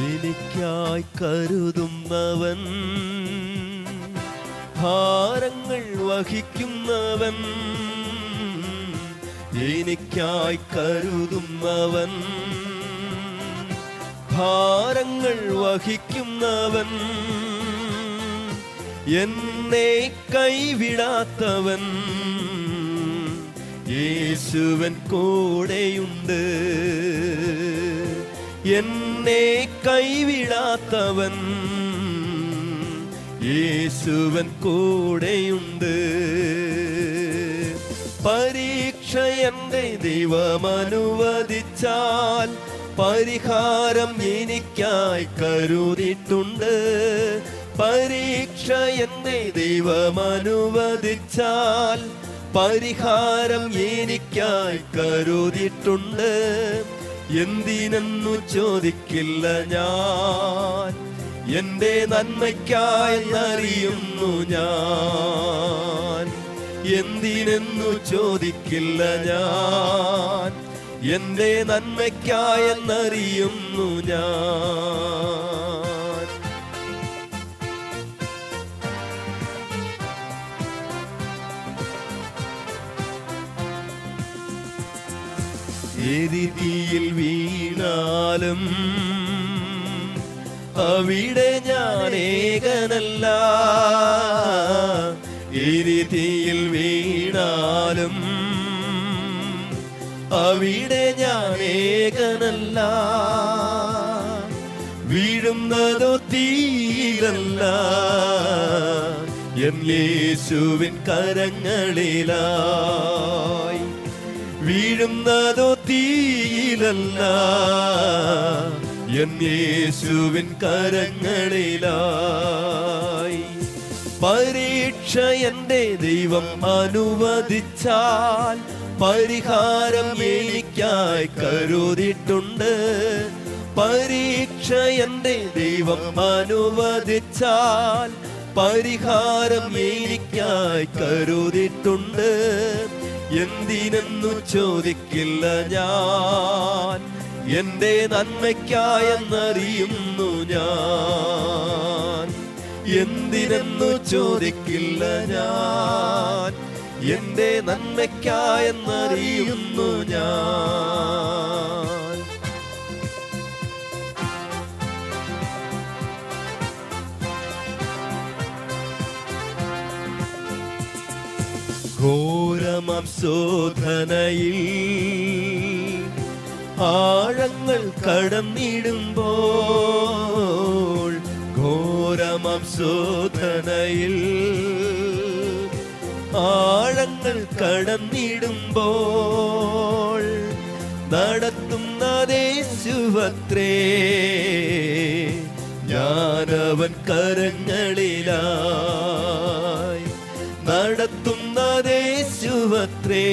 എനിക്കായി കരുതുന്നവൻ, ഭാരങ്ങൾ വഹിക്കുന്നവൻ, എനിക്കായി കരുതുന്നവൻ, ഭാരങ്ങൾ വഹിക്കുന്നവൻ, എന്നെ കൈവിടാത്തവൻ, യേശുവൻ കൂടെയുണ്ട്. എന്നെ കൈവിടാത്തവൻ, യേശുവൻ കൂടെയുണ്ട്. പരീക്ഷ എന്റെ ദൈവം അനുവദിച്ചാൽ പരിഹാരം എനിക്കായി കരുതിയിട്ടുണ്ട്. പരീക്ഷ എന്റെ ദൈവം അനുവദിച്ചാൽ പരിഹാരം എനിക്കായി കരുതിയിട്ടുണ്ട്. എന്തിനെന്നു ചോദിക്കില്ല ഞാൻ, എന്റെ നന്മയ്ക്കായെന്നറിയുന്നു ഞാൻ. എന്തിനെന്നു ചോദിക്കില്ല ഞാൻ, എന്റെ നന്മയ്ക്കായെന്നറിയുന്നു ഞാൻ. എരിതിയിൽ വീണാലും അവിടെ ഞാൻ ഏകനല്ല. എരിതിയിൽ വീണാലും അവിടെ ഞാൻ ഏകനല്ല. വീഴുന്നതോ തീയിലല്ല, എൻ യേശുവിൻ കരങ്ങളിലായി. വീഴുന്നതോ തീയിലല്ല, എൻ യേശുവിൻ കരങ്ങളിലായി. പരീക്ഷ എന്റെ ദൈവം അനുവദിച്ചാൽ പരിഹാരം എനിക്കായി കരുതിയിട്ടുണ്ട്. പരീക്ഷ എന്റെ ദൈവം അനുവദിച്ചാൽ പരിഹാരം എനിക്കായി കരുതിയിട്ടുണ്ട്. എന്തിനെന്നു ചോദിക്കില്ല ഞാൻ, എന്റെ നന്മയ്ക്കായെന്നറിയുന്നു ഞാൻ. എന്തിനെന്നു ചോദിക്കില്ല ഞാൻ, എന്റെ നന്മയ്ക്കായെന്നറിയുന്നു ഞാൻ. ഘോരമാം ശോധനയിൽ ആഴങ്ങൾ കടന്നിടുമ്പോൾ, ഘോരമാം ശോധനയിൽ ആഴങ്ങൾ കടന്നിടുമ്പോൾ, നടത്തുന്നതേശുവത്രേ ഞാനവൻ കരങ്ങളിലായി. നടത്തുന്നതേശുവത്രേ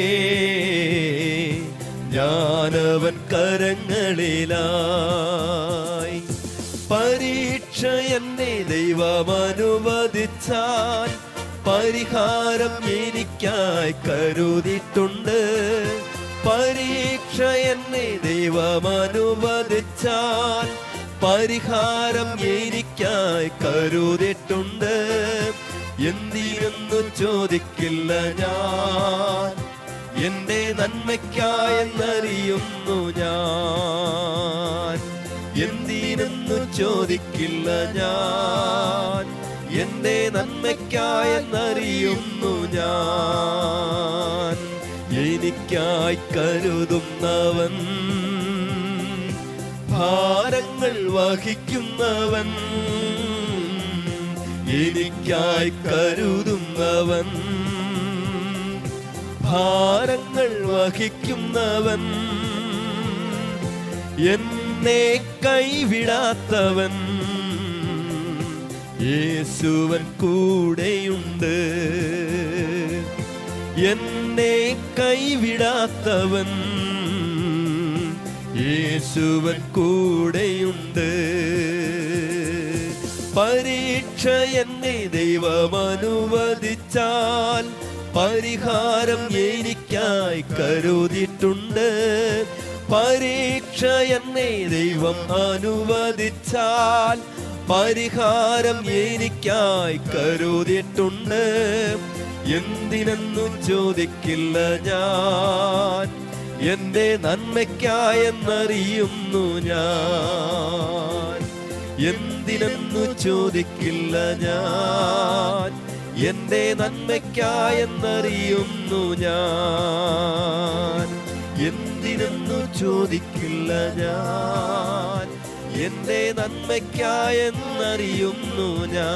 ഞാനവൻ കരങ്ങളിലായി. പരീക്ഷ എന്നെ ദൈവം അനുവദിച്ചാൽ പരിഹാരം എനിക്കായി കരുതിയിട്ടുണ്ട്. പരീക്ഷ എന്നെ ദൈവം അനുവദിച്ചാൽ പരിഹാരം എനിക്കായി കരുതിയിട്ടുണ്ട്. എന്തിനെന്നു ചോദിക്കില്ല ഞാൻ, എന്റെ നന്മയ്ക്കായെന്നറിയുന്നു ഞാൻ. എന്തിനെന്നു ചോദിക്കില്ല ഞാൻ, എന്റെ നന്മയ്ക്കായെന്നറിയുന്നു ഞാൻ. എനിക്കായി കരുതുന്നവൻ, ഭാരങ്ങൾ വഹിക്കുന്നവൻ, എനിക്കായി കരുതുന്നവൻ, ഭാരങ്ങൾ വഹിക്കുന്നവൻ, എന്നെ കൈവിടാത്തവൻ, യേശുവൻ കൂടെയുണ്ട്. എന്നെ കൈവിടാത്തവൻ, യേശുവൻ കൂടെയുണ്ട്. പരീക്ഷ എന്നെ ദൈവം അനുവദിച്ചാൽ പരിഹാരം എനിക്കായി കരുതിയിട്ടുണ്ട്. പരീക്ഷ എന്നെ ദൈവം അനുവദിച്ചാൽ പരിഹാരം എനിക്കായി കരുതിയിട്ടുണ്ട്. എന്തിനെന്നു ചോദിക്കില്ല ഞാൻ, എന്റെ നന്മയ്ക്കായെന്നറിയുന്നു ഞാൻ. എന്തിനെന്നു ചോദിക്കില്ല ഞാൻ, എന്റെ നന്മയ്ക്കായെന്നറിയുന്നു ഞാൻ. എന്തിനെന്നു ചോദിക്കില്ല ഞാൻ, എന്റെ നന്മയ്ക്കായെന്നറിയുന്നു ഞാൻ.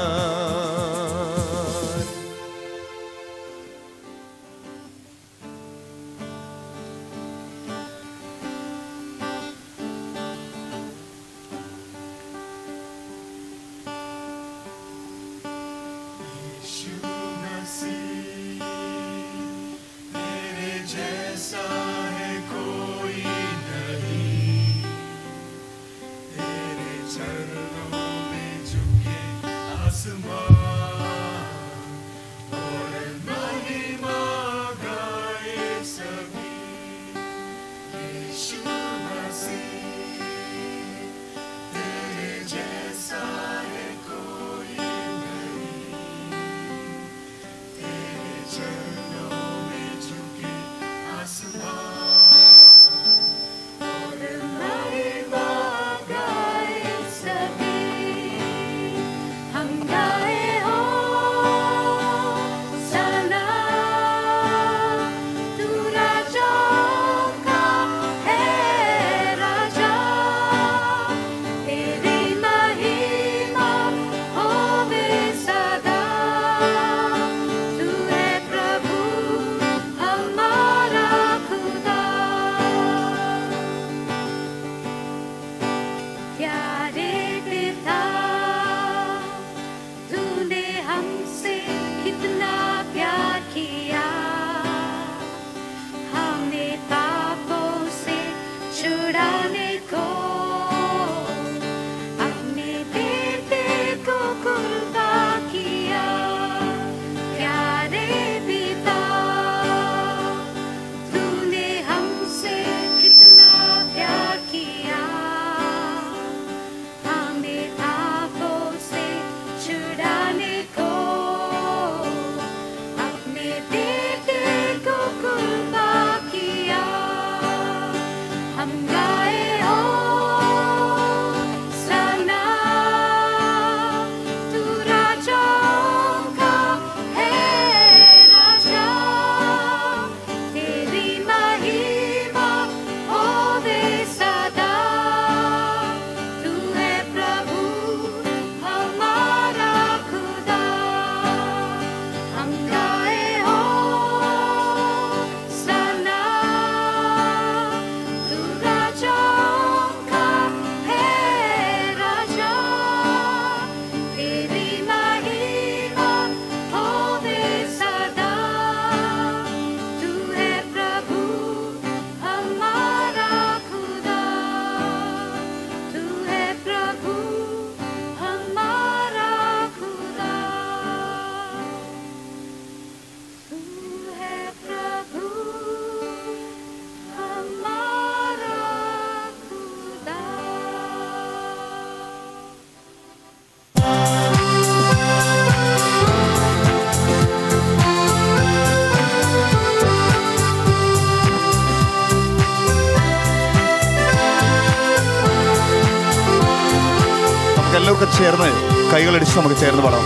എല്ലാവർക്കും ചേർന്ന് കൈകളടിച്ച് നമുക്ക് ചേർന്ന് പാടാം.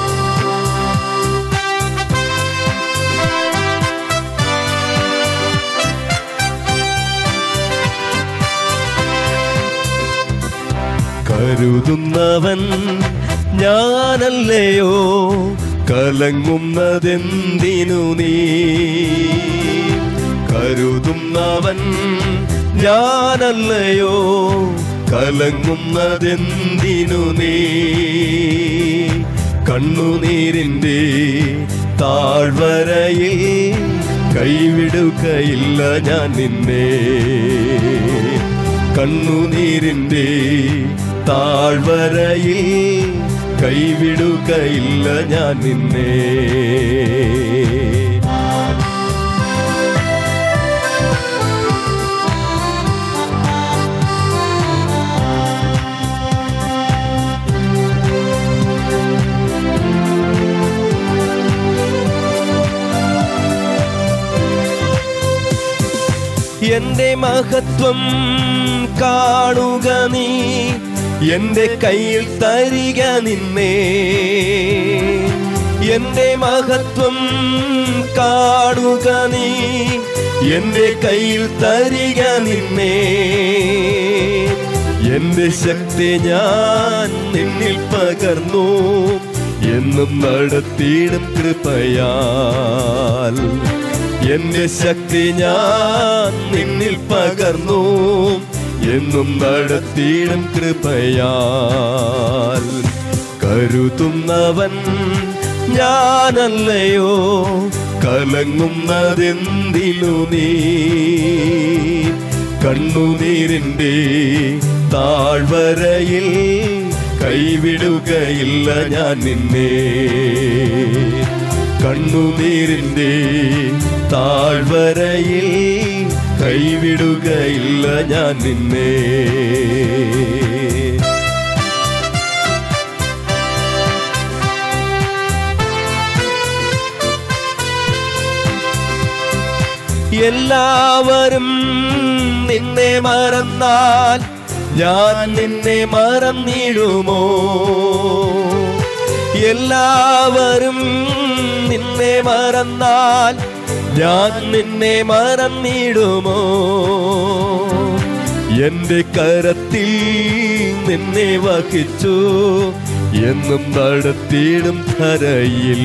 കരുതുന്നവൻ ഞാനല്ലയോ, കലങ്ങുന്നതെന്തിനു നീ? കരുതുന്നവൻ ഞാനല്ലയോ, കലങ്ങുന്നതെന്തിനു നീ? കണ്ണുനീരിൻ്റെ താഴ്വരയിൽ കൈവിടുകയില്ല ഞാൻ നിന്നെ. കണ്ണുനീരിൻ്റെ താഴ്വരയിൽ കൈവിടുകയില്ല ഞാൻ നിന്നെ. എന്റെ മഹത്വം കാണുക നീ, എന്റെ കയ്യിൽ തരിക നിന്നെ. എന്റെ മഹത്വം കാണുക നീ, എന്റെ കയ്യിൽ തരിക നിന്നെ. എന്റെ ശക്തി ഞാൻ നിന്നിൽ പകർന്നു, എന്നും നടത്തിയിടും കൃപയാൽ. എന്റെ ശക്തി ഞാൻ നിന്നിൽ പകർന്നു, എന്നും നടത്തിയിടും കൃപയാൽ. കരുതുന്നവൻ ഞാനല്ലയോ, കലങ്ങുന്നതെന്തിനു നീ. കണ്ണുനീരിന്റെ താഴ്വരയിൽ കൈവിടുകയില്ല ഞാൻ നിന്നെ. കണ്ണുനീരിന്റെ താഴ്വരയിൽ കൈവിടുകയില്ല ഞാൻ നിന്നെ. എല്ലാവരും നിന്നെ മറന്നാൽ ഞാൻ നിന്നെ മറന്നിടുമോ? എല്ലാവരും നിന്നെ മറന്നാൽ ഞാൻ നിന്നെ മറന്നിടുമോ? എന്റെ കരത്തിൽ നിന്നെ വഹിച്ചു, എന്നും നടത്തിയിടും ധരയിൽ.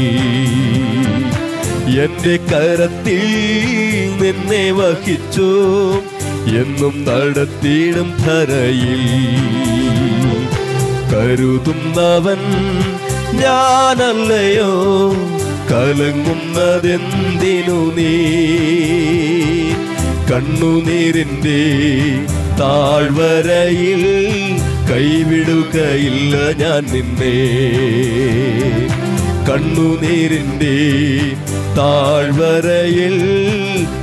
എന്റെ കരത്തിൽ നിന്നെ വഹിച്ചു, എന്നും നടത്തിയിടും ധരയിൽ. കരുതുന്നവൻ ഞാനല്ലയോ, കലങ്ങുന്നതെന്തിനു നീ. കണ്ണുനീരിന്റെ താഴ്വരയിൽ കൈവിടുകയില്ല ഞാൻ നിന്നെ. കണ്ണുനീരിന്റെ താഴ്വരയിൽ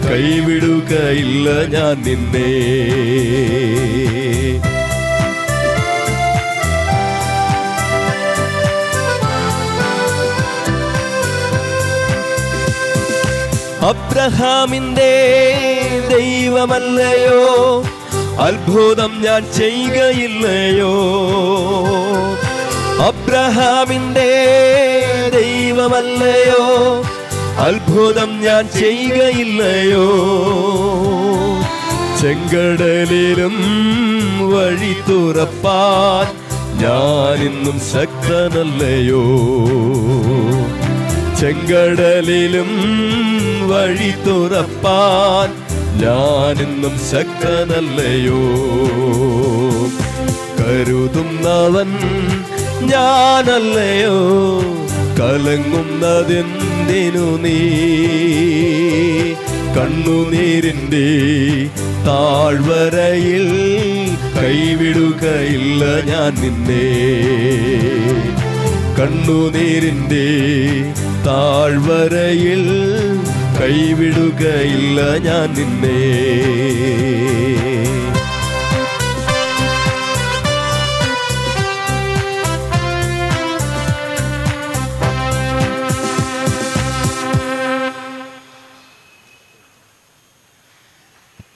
കൈവിടുകയില്ല ഞാൻ നിന്നെ. അബ്രഹാമിന്റെ ദൈവമല്ലയോ, അത്ഭുതം ഞാൻ ചെയ്യുകയില്ലയോ? അബ്രഹാമിന്റെ ദൈവമല്ലയോ, അത്ഭുതം ഞാൻ ചെയ്യുകയില്ലയോ? ചെങ്കടലിലും വഴി തുറപ്പാൻ ഞാനിന്നും ശക്തനല്ലയോ? ചെങ്കടലിലും വഴി തുറപ്പാൻ ഞാനിന്നും ശക്തനല്ലയോ? കരുതുന്നവൻ ഞാനല്ലയോ, കലങ്ങുന്നതെന്തിനു നീ. കണ്ണുനീരിന്റെ താഴ്വരയിൽ കൈവിടുകയില്ല ഞാൻ നിന്നെ. കണ്ണുനീരിന്റെ താഴ്വരയിൽ കൈവിടുകയില്ല ഞാൻ നിന്നെ.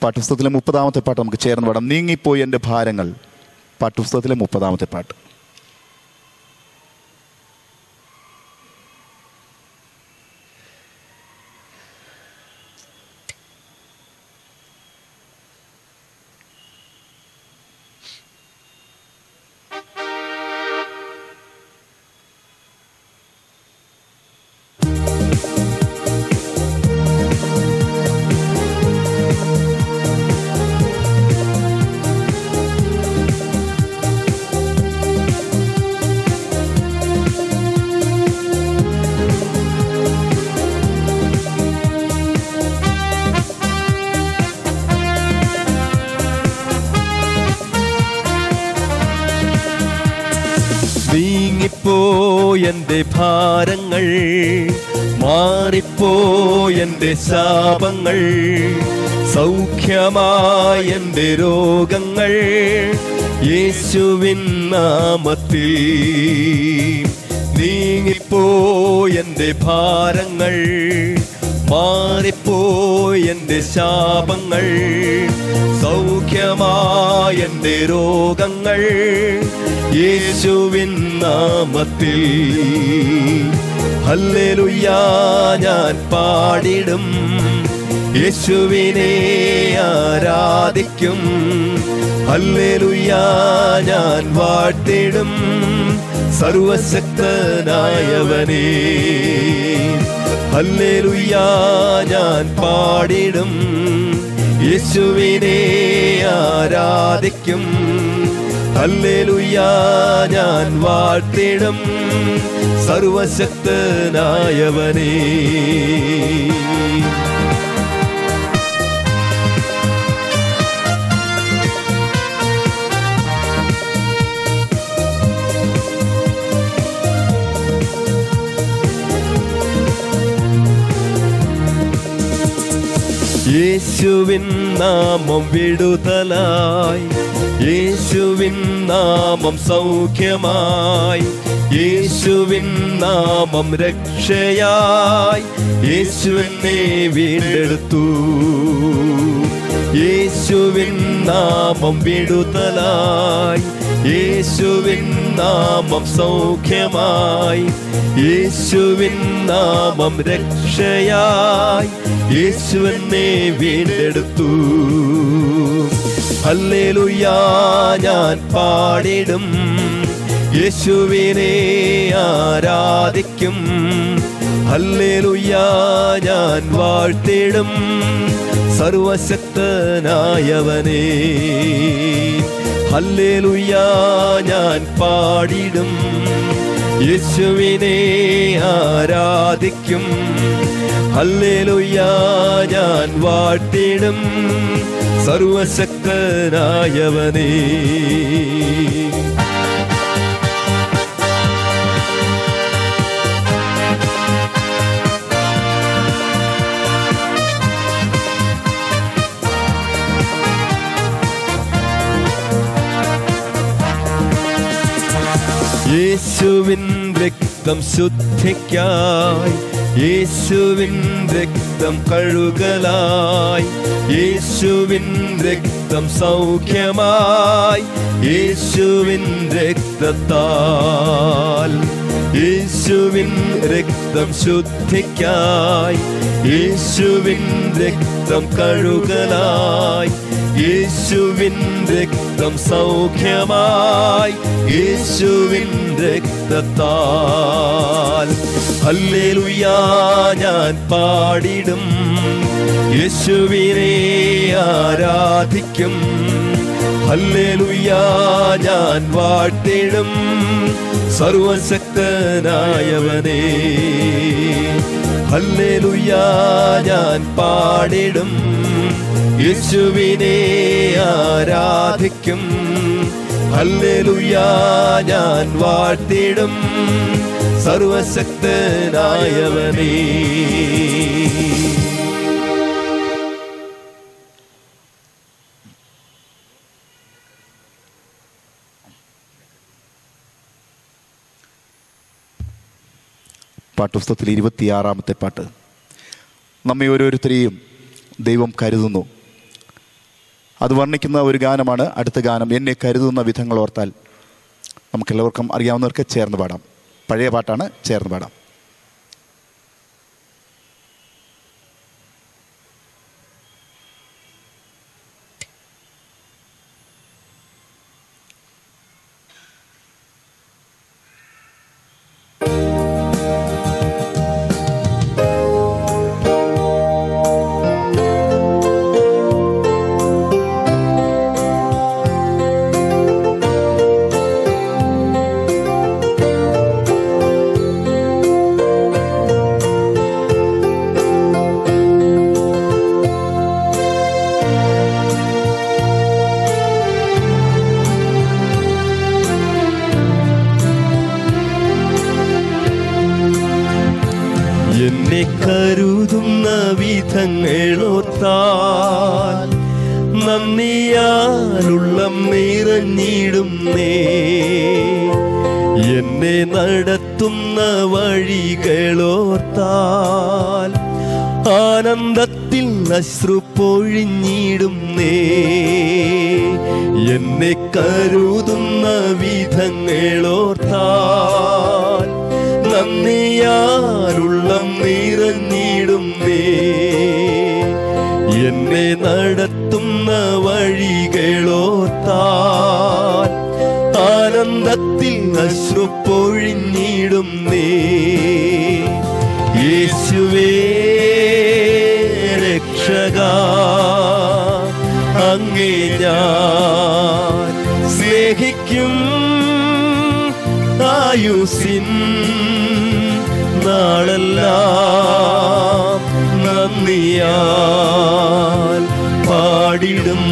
പാഠപുസ്തകത്തിലെ 30-ാമത്തെ പാട്ട് നമുക്ക് ചേർന്ന് പാടാം. നീങ്ങിപ്പോയി എൻ്റെ ഭാരങ്ങൾ. പാഠപുസ്തകത്തിലെ 30-ാമത്തെ പാട്ട്. നീങ്ങിപ്പോയെന്റെ ഭാരങ്ങൾ, മാറിപ്പോയെന്റെ ശാപങ്ങൾ, സൗഖ്യമായെന്റെ രോഗങ്ങൾ യേശുവിൻ നാമത്തിൽ. നീങ്ങിപ്പോയെന്റെ ഭാരങ്ങൾ, മാറിപ്പോയി എൻ്റെ ശാപങ്ങൾ, സൗഖ്യമായ എൻ്റെ രോഗങ്ങൾ യേശുവിൻ നാമത്തിൽ. ഹല്ലേലൂയ ഞാൻ പാടിടും, യേശുവിനെ ആരാധിക്കും. ഹല്ലേലൂയ ഞാൻ വാഴ്ത്തിടും സർവശക്തനായവനേ. ഹല്ലേലൂയ ഞാൻ പാടിടും, യേശുവിനെ ആരാധിക്കും. ഹല്ലേലൂയ ഞാൻ വാഴ്ത്തിടും സർവശക്തനായവനേ. യേശുവിൻ നാമം വിടുതലായി, യേശുവിൻ നാമം സൗഖ്യമായി, യേശുവിൻ നാമം രക്ഷയായി, യേശുവിനെ വീണ്ടെടുത്തു. യേശുവിൻ നാമം വിടുതലായി, യേശുവിൻ നാമം സൗഖ്യമായി, യേശുവിൻ നാമം രക്ഷയായി, യേശുവിനെ വീണ്ടെടുത്തു. ഹല്ലേലൂയ ഞാൻ പാടിടും, യേശുവിനെ ആരാധിക്കും. ഹല്ലേലൂയ ഞാൻ വാഴ്ത്തിടും സർവശക്തനായവനേ. ഹല്ലേലൂയ ഞാൻ പാടിടും, യേശുവിനെ ആരാധിക്കും. ഹല്ലേലൂയ ഞാൻ വാഴ്ത്തിടും സർവശക്തനായവനേ. യേശുവിൻ രക്തം ശുദ്ധിക്കായി, യേശുവിൻ രക്തം കഴുകലായി, യേശുവിൻ രക്തം സൗഖ്യമായി, യേശുവിൻ രക്തത്താൽ. യേശുവിൻ രക്തം ശുദ്ധിക്കായി, യേശുവിൻ രക്തം കഴുകലായി, യേശുവിൻ രക്തം സൗഖ്യമായി, യേശുവിൻ രക്തത്താൽ. ഹല്ലേലൂയ ഞാൻ പാടിടും, യേശുവിനെ ആരാധിക്കും. ഹല്ലേലൂയ ഞാൻ വാഴ്ത്തിടും സർവശക്തനായവനേ. ഹല്ലേലൂയ ഞാൻ പാടിടും, യേശുവിനെ ആരാധിക്കും. ഹല്ലേലൂയ ഞാൻ വാഴ്ത്തിടും സർവശക്തനായവനേ. പാട്ടുപുസ്തകത്തിൽ 26-ാമത്തെ പാട്ട്. നമ്മെ ഓരോരുത്തരെയും ദൈവം കരുതുന്നു. അത് വർണ്ണിക്കുന്ന ഒരു ഗാനമാണ് അടുത്ത ഗാനം. എന്നെ കരുതുന്ന വിധങ്ങൾ ഓർത്താൽ. നമുക്കെല്ലാവർക്കും അറിയാവുന്നവർക്ക് ചേർന്ന് പാടാം. പഴയ പാട്ടാണ്, ചേർന്ന് പാടാം. എന്നെ കരുതുന്ന വിധങ്ങളോർത്താൽ നന്ദിയാലുള്ളം നിറഞ്ഞിടുന്നേ. എന്നെ നടത്തുന്ന വഴികളോർത്താൽ ആനന്ദത്തിൽ അശ്രു പൊഴിഞ്ഞിടുന്നേ. എന്നെ കരുതുന്ന വിധങ്ങളോർത്താൽ നന്ദിയാലുള്ളം നിറഞ്ഞിടുന്നേ. എന്നെ നടത്തുന്ന വഴികളോർത്താൽ ആനന്ദത്തിൽ അശ്രു പൊഴിഞ്ഞിടുന്നേ. യേശുവേ രക്ഷകാ, അങ്ങേ ഞാൻ സ്നേഹിക്കും. ആയുസ്സിൻ നാളെല്ലാം നന്ദിയാൽ പാടിടും.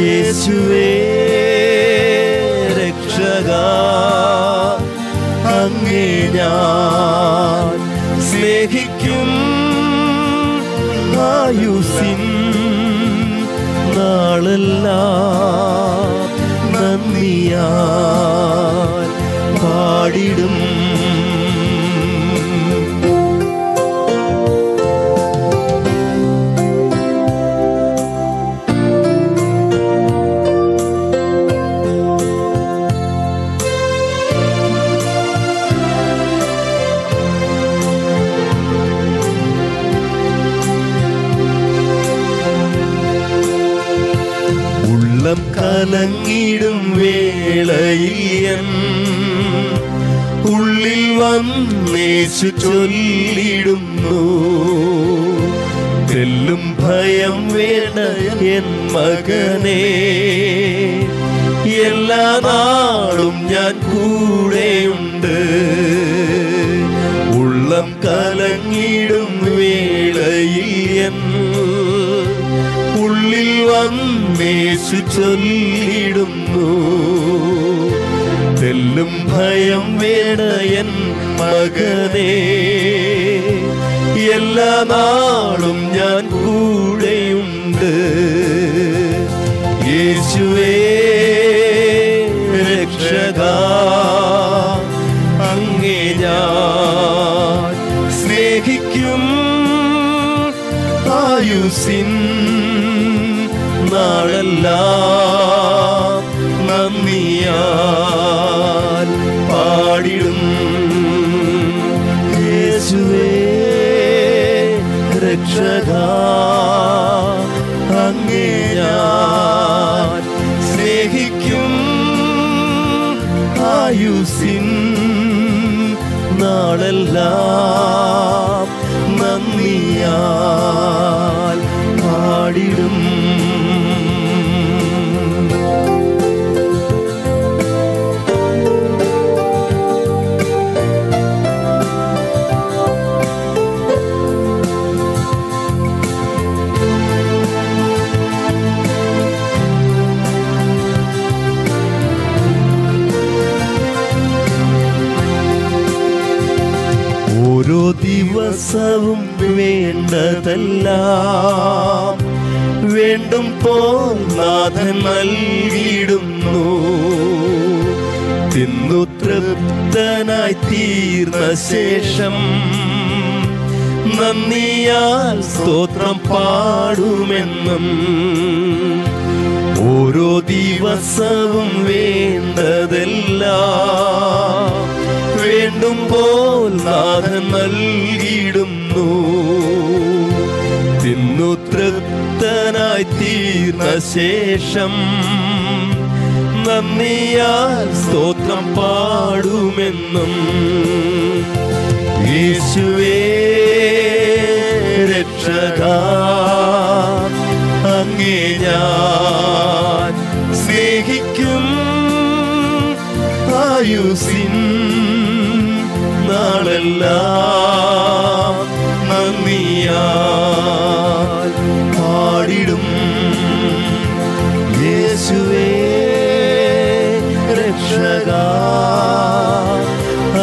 യേശുവേ രക്ഷകാ, അങ്ങേ ഞാൻ സ്നേഹിക്കും. ആയുസ്സിൻ നാളെല്ലാം നന്ദിയാൽ പാടിടും. കലങ്ങിടും വേളയിൽ ഉള്ളിൽ വന്നേശു ചൊല്ലിടുന്നു. തെല്ലും ഭയം വേണ്ട എൻ മകനേ, എല്ലാ നാളും ഞാൻ കൂടെയുണ്ട്. ഉള്ളം കലങ്ങിടും വേളയിൽ ഉള്ളിൽ വന്നേശു ചൊല്ലിടുന്നു. തെല്ലും ഭയം വേണ്ട എൻ മകനേ, എല്ലാ നാളും ഞാൻ കൂടെയുണ്ട്. യേശുവേ രക്ഷകാ, അങ്ങേ ഞാൻ സ്നേഹിക്കും. ആയുസ്സിൻ നാളെല്ലാം നന്ദിയാൽ പാടിടും. യേശുവേ രക്ഷകാ, അങ്ങേ ഞാൻ സ്നേഹിക്കും. ആയുസ്സിൻ നാളെല്ലാം നന്ദിയാൽ പാടിടും. ഓരോ ദിവസവും വേണ്ടതെല്ലാം വേണ്ടും പോൽ നാഥൻ നൽകിയിടുന്നു. തിന്നു തൃപ്തനായി തീർന്ന ശേഷം നന്ദിയാൽ സ്തോത്രം പാടുമെന്നും. ഓരോ ദിവസവും വേണ്ടതെല്ലാം വേണ്ടും പോൽ നാഥൻ നൽകിയിടുന്നു. തിന്നു തൃപ്തനായി തീർന്ന ശേഷം നന്ദിയാൽ സ്തോത്രം പാടുമെന്നും. യേശുവേ രക്ഷകാ, അങ്ങേ ഞാൻ സ്നേഹിക്കും. ആയുസ്സിൻ നാളെല്ലാം നന്ദിയാൽ പാടിടും. യേശുവേ രക്ഷകാ,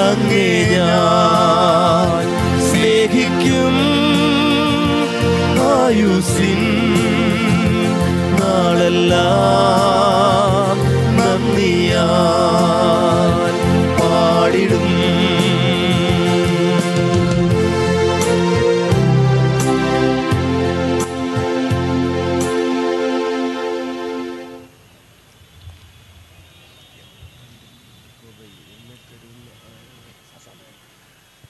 അങ്ങേ ഞാൻ സ്നേഹിക്കും. ആയുസ്സിൻ നാളെല്ലാം നന്ദിയാൽ പാടിടും.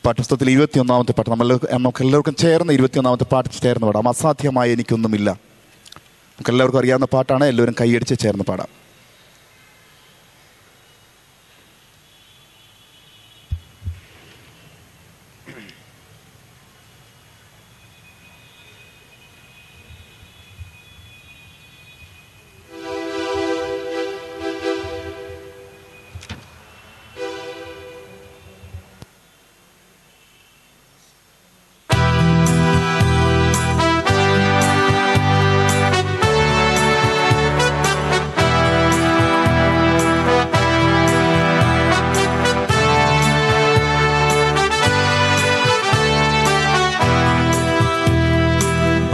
പാഠപുസ്തകത്തിൽ 21-ാമത്തെ പാട്ട് നമുക്ക് എല്ലാവർക്കും ചേർന്ന് 21-ാമത്തെ പാട്ട് ചേർന്ന് പാടാം. അസാധ്യമായ എനിക്കൊന്നുമില്ല. നമുക്ക് എല്ലാവർക്കും അറിയാവുന്ന പാട്ടാണ്. എല്ലാവരും കൈയടിച്ച് ചേർന്ന് പാടാം.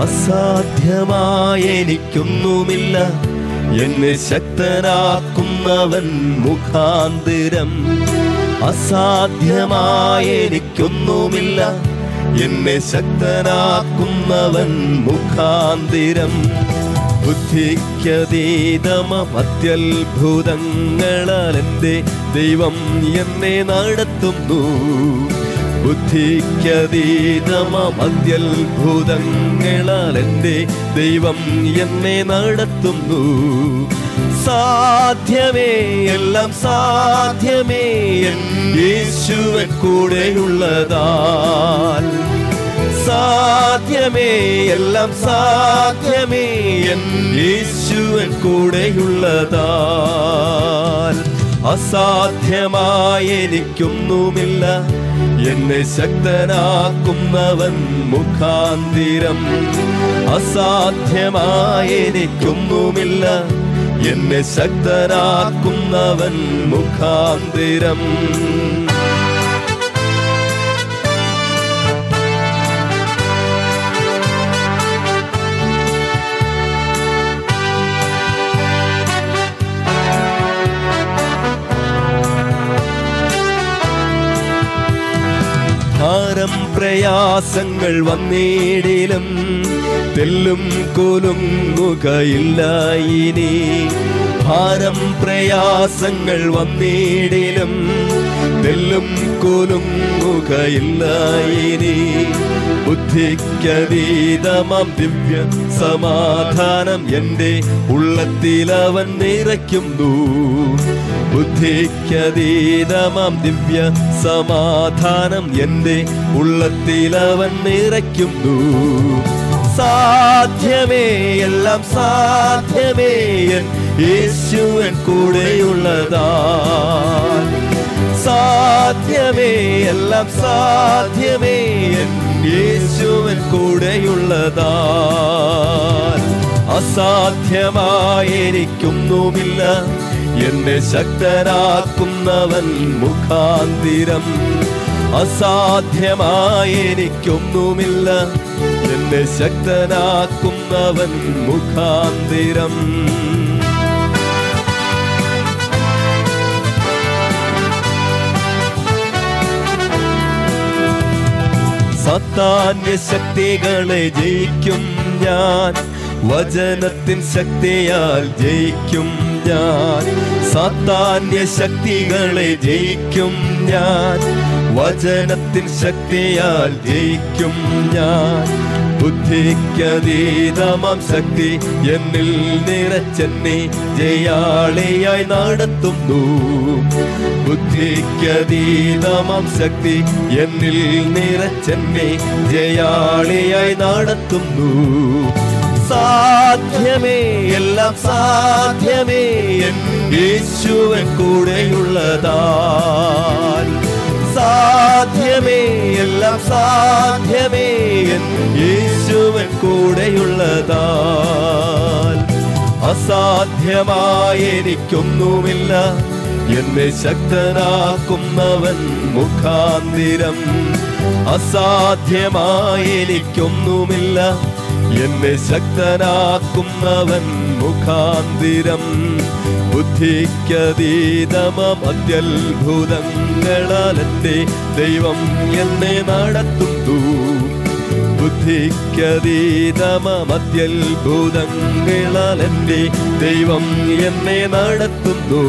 അസാധ്യമായ എനിക്കൊന്നുമില്ല, എന്നെ ശക്തനാക്കുന്നവൻ മുഖാന്തിരം. അസാധ്യമായ എനിക്കൊന്നുമില്ല, എന്നെ ശക്തനാക്കുന്നവൻ മുഖാന്തിരം. ബുദ്ധിക്കതീതമം അത്യത്ഭുതങ്ങളാൽ എൻ്റെ ദൈവം എന്നെ നടത്തുന്നു. ബുദ്ധിക്കതീതമം അത്യത്ഭുതങ്ങളാൽ എൻ്റെ ദൈവം എന്നെ നടത്തുന്നു. സാധ്യമേ, എല്ലാം സാധ്യമേ എൻ യേശുവൻ കൂടെയുള്ളതാൽ. സാധ്യമേ, എല്ലാം സാധ്യമേ എൻ യേശുവൻ കൂടെയുള്ളതാൽ. അസാധ്യമായ എനിക്കൊന്നുമില്ല, എന്നെ ശക്തനാക്കുന്നവൻ മുഖാന്തിരം. അസാധ്യമായ എനിക്കൊന്നുമില്ല, എന്നെ ശക്തനാക്കുന്നവൻ മുഖാന്തിരം. ഭാരം പ്രയാസങ്ങൾ വന്നിടിലും തെല്ലും കുലുങ്ങുകയില്ല ഇനി. ഭാരം പ്രയാസങ്ങൾ വന്നിടിലും തെല്ലും കുലുങ്ങുകയില്ല ഇനി. ബുദ്ധിക്കതീതമാം ദിവ്യ സമാധാനം എൻ്റെ ഉള്ളത്തിലവൻ നിറയ്ക്കുന്നു. ബുദ്ധിക്കതീതമാം ദിവ്യ സമാധാനം എൻ്റെ ഉള്ളത്തിലവൻ നിറയ്ക്കുന്നു. സാധ്യമേ, എല്ലാം സാധ്യമേ എൻ യേശുവൻ കൂടെയുള്ളതാൽ. സാധ്യമേ, എല്ലാം സാധ്യമേ എൻ യേശുവൻ കൂടെയുള്ളതാൽ. അസാധ്യമായ എനിക്കൊന്നുമില്ല, എന്നെ ശക്തനാക്കുന്നവൻ മുഖാന്തിരം. അസാധ്യമായ എനിക്കൊന്നുമില്ല, എന്നെ ശക്തനാക്കുന്നവൻ മുഖാന്തിരം. സാത്താന്യ ശക്തികളെ ജയിക്കും ഞാൻ, വചനത്തിൻ ശക്തിയാൽ ജയിക്കും ഞാൻ. സാത്താന്യ ശക്തികളെ ജയിക്കും ഞാൻ, വചനത്തിൻ ശക്തിയാൽ ജയിക്കും ഞാൻ. ബുദ്ധിക്കതീതമാം ശക്തി എന്നിൽ നിറച്ചെന്നെ ജയാളിയായി നടത്തുന്നു. ബുദ്ധിക്കതീതമാം ശക്തി എന്നിൽ നിറച്ചെന്നെ ജയാളിയായി നടത്തുന്നു. സാധ്യമേ, എല്ലാം സാധ്യമേ എൻ യേശുവൻ കൂടെയുള്ളതാൽ. സാധ്യമേ, എല്ലാം സാധ്യമേ എൻ യേശുവൻ കൂടെയുള്ളതാൽ. അസാധ്യമായ എനിക്കൊന്നുമില്ല, എന്നെ ശക്തനാക്കുന്നവൻ മുഖാന്തിരം. അസാധ്യമായ എനിക്കൊന്നുമില്ല, എന്നെ ശക്തനാക്കുന്നവൻ മുഖാന്തിരം. ബുദ്ധിക്കതീതമാം അത്യത്ഭുതങ്ങളാൽ എൻ്റെ ദൈവം എന്നെ നടത്തുന്നു. ബുദ്ധിക്കതീതമാം അത്യത്ഭുതങ്ങളാൽ എൻ്റെ ദൈവം എന്നെ നടത്തുന്നു.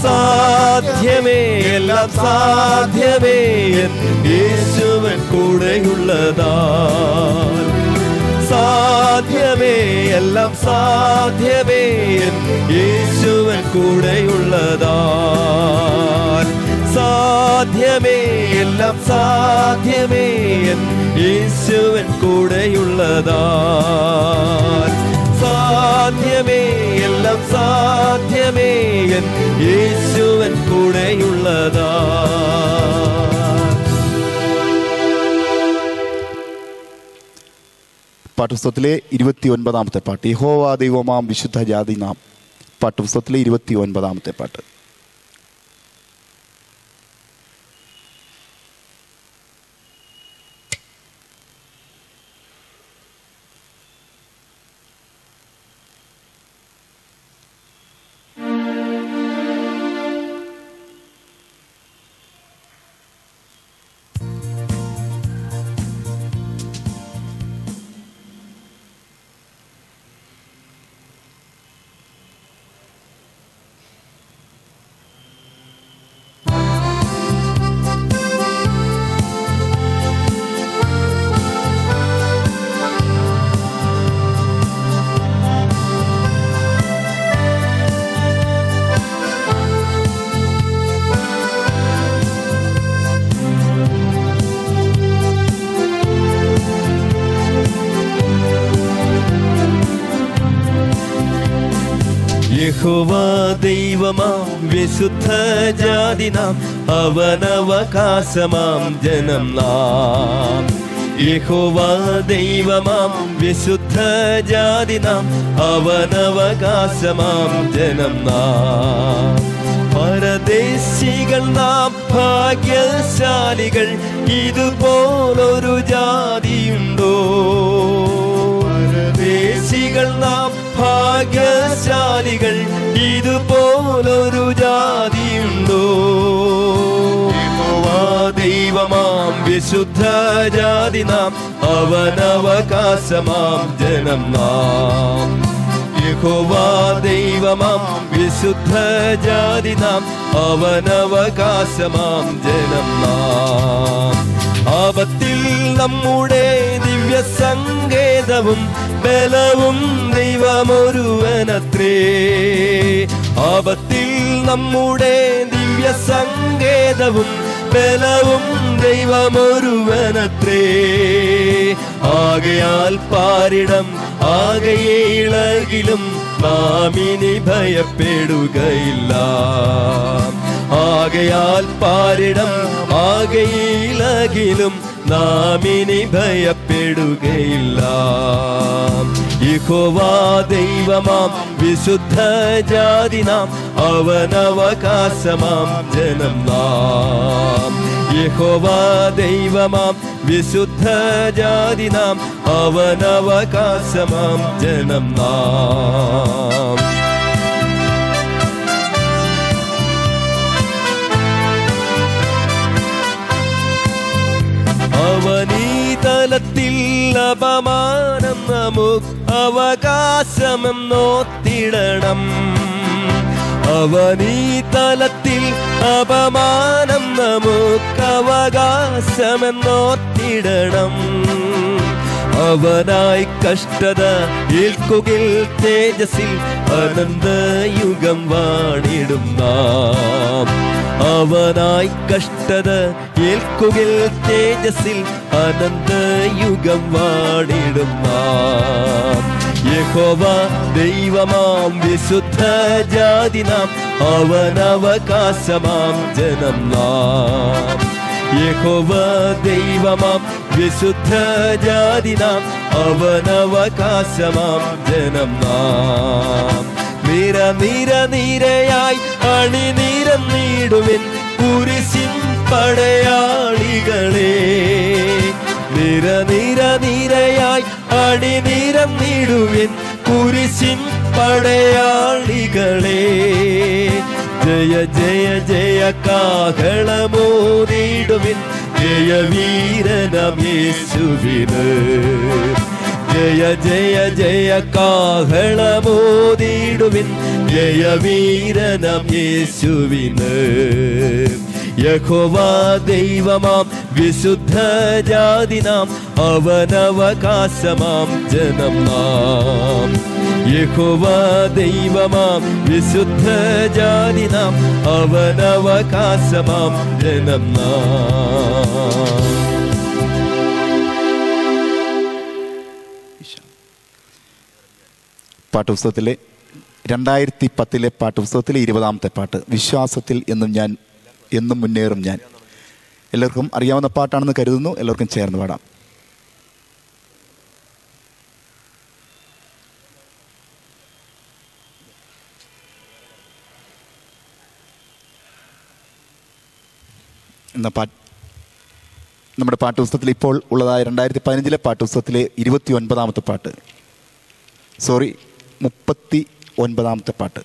സാധ്യമേ എല്ലാം സാധ്യമേ എൻ യേശുവൻ കൂടെയുള്ളതാ. സാധ്യമേ എല്ലാം സാധ്യമേ എൻ യേശുവൻ കൂടെയുള്ളതാ. സാധ്യമേ എല്ലാം സാധ്യമേ എൻ യേശുവൻ കൂടെയുള്ളതാ. സാധ്യമേ എല്ലാം സാധ്യമേ എൻ യേശുവൻ കൂടെയുള്ളതാ. പാഠപുസ്തകത്തിലെ 29-ാമത്തെ പാട്ട്, യഹോവ ദൈവമാം വിശുദ്ധ ജാതി നാം. പാഠപുസ്തകത്തിലെ 29-ാമത്തെ പാട്ട്. യഹോവ ദൈവമാം വിശുദ്ധ ജാതി നാം, അവനവകാശമാം ജനം നാം. യഹോവ ദൈവമാം വിശുദ്ധ ജാതി നാം, അവനവകാശമാം ജനം നാം. പരദേശികൾ നാം ഭാഗ്യശാലികൾ, ഇതുപോലൊരു ജാതിയുണ്ടോ? പരദേശികൾ നാം ഭാഗ്യശാലികൾ, ഇതുപോലൊരു ജാതിയുണ്ടോ? ദൈവമാം വിശുദ്ധ ജാതി നാം, അവനവകാശമാം ജനം നാം. യഹോവ ദൈവമാം വിശുദ്ധ ജാതി നാം, അവനവകാശമാം ജനം നാം. ആപത്തിൽ നമ്മുടെ ദിവ്യ സങ്കേതവും ബലവും ദൈവമൊരുവനത്രേ. ആപത്തിൽ നമ്മുടെ ദിവ്യ സങ്കേതവും ബലവും ദൈവമൊരുവനത്രേ. ആകയാൽ പാരിടം ആകയെ ഇളകിലും നാം ഇനി ഭയപ്പെടുകയില്ല. ആകയാൽ പാരിടം ആകയെ ഇളകിലും നാം ഇനി ഭയപ്പെടുകയില്ല. യഹോവ ദൈവമാം വിശുദ്ധ ജാതി നാം, അവനവകാശമാം ജനം നാം. യഹോവ ദൈവമാം വിശുദ്ധ ജാതി നാം, അവനവകാശമാം ജനം നാം. അവനീതലത്തിൽ അപമാനം നമുക്ക് അവകാശമെന്നോത്തിടണം. അവനീതലത്തിൽ അപമാനം നമുക്ക് അവകാശമെന്നോത്തിടണം. അവനായി കഷ്ടത ഏൽക്കുകിൽ തേജസ്സിൽ അനന്തയുഗം വാണിടും നാം. അവനായി കഷ്ടത ഏൽക്കുകിൽ തേജസ്സിൽ അനന്തയുഗം വാണിടും നാം. യഹോവ ദൈവമാം വിശുദ്ധ ജാതി നാം, അവനവകാശമാം ജനം നാം. യഹോവ ദൈവമാം വിശുദ്ധ ജാതി നാം, അവനവകാശമാം ജനം നാം. നിര നിര നിരയായി അണിനിരന്നിടുവിൻ കുരിശിൻ പടയാളികളെ. നിര നിര നിരയായി അണിനിരന്നിടുവിൻ കുരിശിൻ പടയാളികളെ. ജയ ജയ ജയ കാഹളമോദിടുവിൻ ജയവീരനാം യേശുവിന്. ജയ ജയ ജയ കാഹളമോദിടുവിൻ ജയവീരനാം യേശുവിന്. യഹോവ ദൈവമാം വിശുദ്ധ ജാതിനാം അവനവകാശമാം ജനം നാം. യഹോവ ദൈവമാം വിശുദ്ധ ജാതിനാം അവനവകാശമാം ജനം നാം. പാട്ടുപുസ്തകത്തിലെ 2010 പാട്ടുപുസ്തകത്തിലെ 20ാമത്തെ പാട്ട്, വിശ്വാസത്തിൽ എന്നും മുന്നേറും ഞാൻ. എല്ലാവർക്കും അറിയാവുന്ന പാട്ടാണെന്ന് കരുതുന്നു. എല്ലാവർക്കും ചേർന്ന് പാടാം. നമ്മുടെ പാട്ടുപുസ്തകത്തിൽ ഇപ്പോൾ ഉള്ളതായ 2015 പാട്ടുപുസ്തകത്തിലെ 29ാമത്തെ പാട്ട്, 39ാമത്തെ പാട്ട്.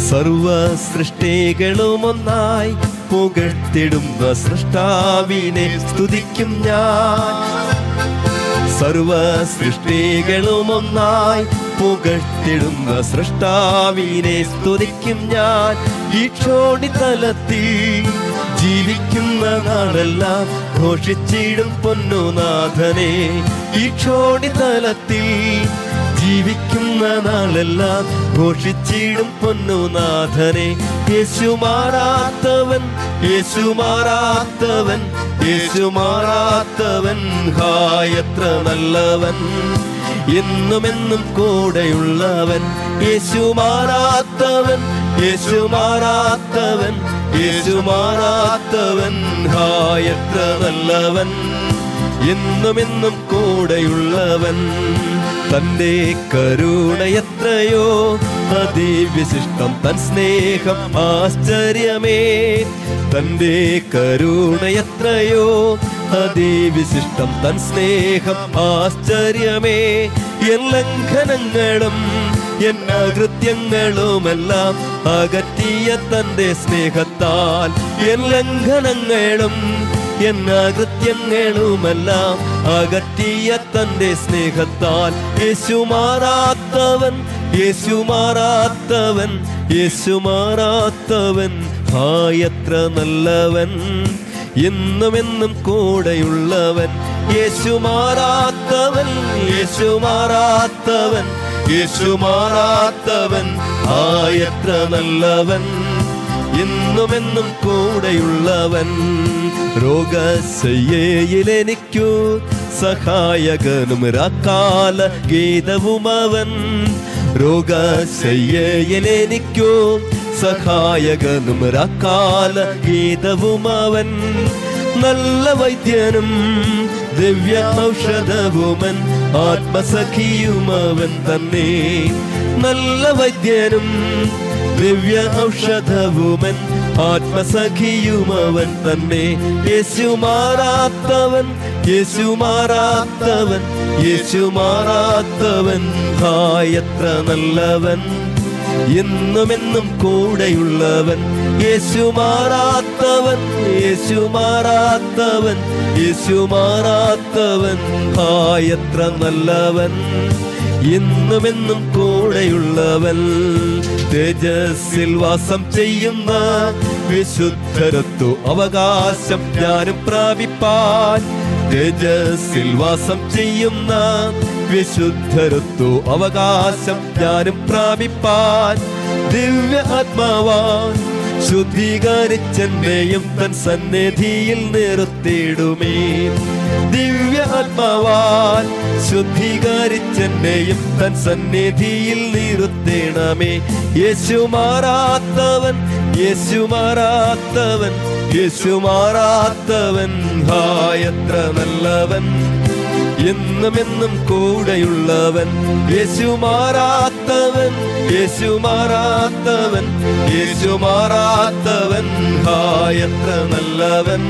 സർവ സൃഷ്ടികളും ഒന്നായി പുകഴ്ത്തിടുന്ന സൃഷ്ടാവിനെ സ്തുതിക്കും ഞാൻ. സർവ സൃഷ്ടികളും ഒന്നായി പുകഴ്ത്തിടുന്ന സൃഷ്ടാവിനെ സ്തുതിക്കും ഞാൻ. ഈ ക്ഷോണിതലത്തിൽ ജീവിക്കുന്ന നാളെല്ലാം ഘോഷിച്ചിടും പൊന്നുനാഥനെ. ഈ ക്ഷോണിതലത്തിൽ ജീവിക്കുന്ന നാളെല്ലാം ഘോഷിച്ചിടും പൊന്നുനാഥനെ. യേശു മാറാത്തവൻ, യേശു മാറാത്തവൻ, യേശു മാറാത്തവൻ, ഹായത്ര നല്ലവൻ, എന്നുമെന്നും കൂടെയുള്ളവൻ. യേശു മാറാത്തവൻ, യേശു മാറാത്തവൻ, യേശു മാറാത്തവൻ, ഹായത്ര നല്ലവൻ, എന്നുമെന്നും കൂടെയുള്ളവൻ. തന്റെ കരുണയെത്രയോ അതിവിശിഷ്ടം, തൻ സ്നേഹം ആശ്ചര്യമേ. തന്റെ കരുണയെത്രയോ അതിവിശിഷ്ടം, തൻ സ്നേഹം ആശ്ചര്യമേ. എൻ ലംഘനങ്ങളും എൻ അകൃത്യങ്ങളുമെല്ലാം അകറ്റിയ തന്റെ സ്നേഹത്താൽ. എൻ ലംഘനങ്ങളും എൻ അകൃത്യങ്ങളുമെല്ലാം അകറ്റിയ തന്റെ സ്നേഹത്താൽ. യേശു മാറാത്തവൻ, യേശു മാറാത്തവൻ, യേശു മാറാത്തവൻ, ഹായത്ര നല്ലവൻ, എന്നുമെന്നും കൂടെയുള്ളവൻ. യേശു മാറാത്തവൻ, യേശു മാറാത്തവൻ, യേശു മാറാത്തവൻ, ഹായത്ര നല്ലവൻ, എന്നുമെന്നും കൂടെയുള്ളവൻ. രോഗശയ്യയിലെനിക്കു സഹായകനും രാക്കാല ഗീതവുമവൻ. രോഗശയ്യയിലെനിക്കു സഹായകനും രാക്കാല ഗീതവുമവൻ. നല്ല വൈദ്യനും ദിവ്യ ഔഷധവുമൻ, ആത്മസഖിയുമവൻ തന്നെ. നല്ല വൈദ്യനും ദിവ്യ ഔഷധവുമൻ, ആത്മസഖിയുമവൻ തന്നെ. യേശു മാറാത്തവൻ, യേശു മാറാത്തവൻ, യേശു മാറാത്തവൻ, ഹായത്ര നല്ലവൻ, എന്നുമെന്നും കൂടെയുള്ളവൻ. യേശു മാറാത്തവൻ, യേശു മാറാത്തവൻ, യേശു മാറാത്തവൻ, ഹായത്ര നല്ലവൻ, എന്നുമെന്നും കൂടെയുള്ളവൻ. തേജസ്സിൽ വാസം ചെയ്യുന്ന വിശുദ്ധരത്തു അവകാശം ഞാനും പ്രാപിപ്പാൻ. തേജസ്സിൽ വാസം ചെയ്യുന്ന വിശുദ്ധരത്തു അവകാശം ഞാനും പ്രാപിപ്പാൻ. ദിവ്യ ആത്മാവാൻ ശുദ്ധീകരിച്ചെന്നെയും തൻ സന്നിധിയിൽ നിർത്തിയിടുമേ. ദിവ്യ ആത്മാവാൽ ശുദ്ധീകരിച്ചെന്നെയും തൻ സന്നിധിയിൽ നിർത്തണമേ. യേശു മാറാത്തവൻ, യേശു മാറാത്തവൻ, യേശു മാറാത്തവൻ, എത്ര നല്ലവൻ, എന്നും എന്നും കൂടെയുള്ളവൻ. യേശു മാറാത്തവൻ, യേശു മാറാത്തവൻ, യേശു മാറാത്തവൻ, എത്ര നല്ലവൻ,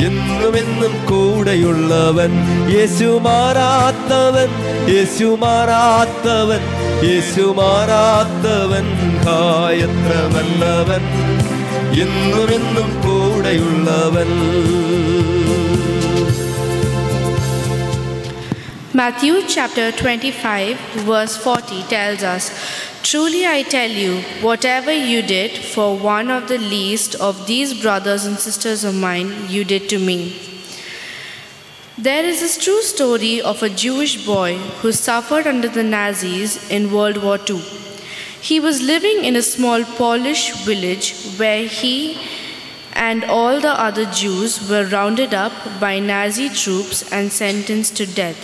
എന്നും എന്നും കൂടെയുള്ളവൻ. യേശു മാറാത്തവൻ, യേശു മാറാത്തവൻ, യേശു മാറാത്തവൻ, എത്ര നല്ലവൻ, എന്നും എന്നും കൂടെയുള്ളവൻ. Matthew chapter 25 verse 40 tells us, "Truly I tell you, whatever you did for one of the least of these brothers and sisters of mine, you did to me." There is this true story of a Jewish boy who suffered under the Nazis in World War II. He was living in a small Polish village where he and all the other Jews were rounded up by Nazi troops and sentenced to death.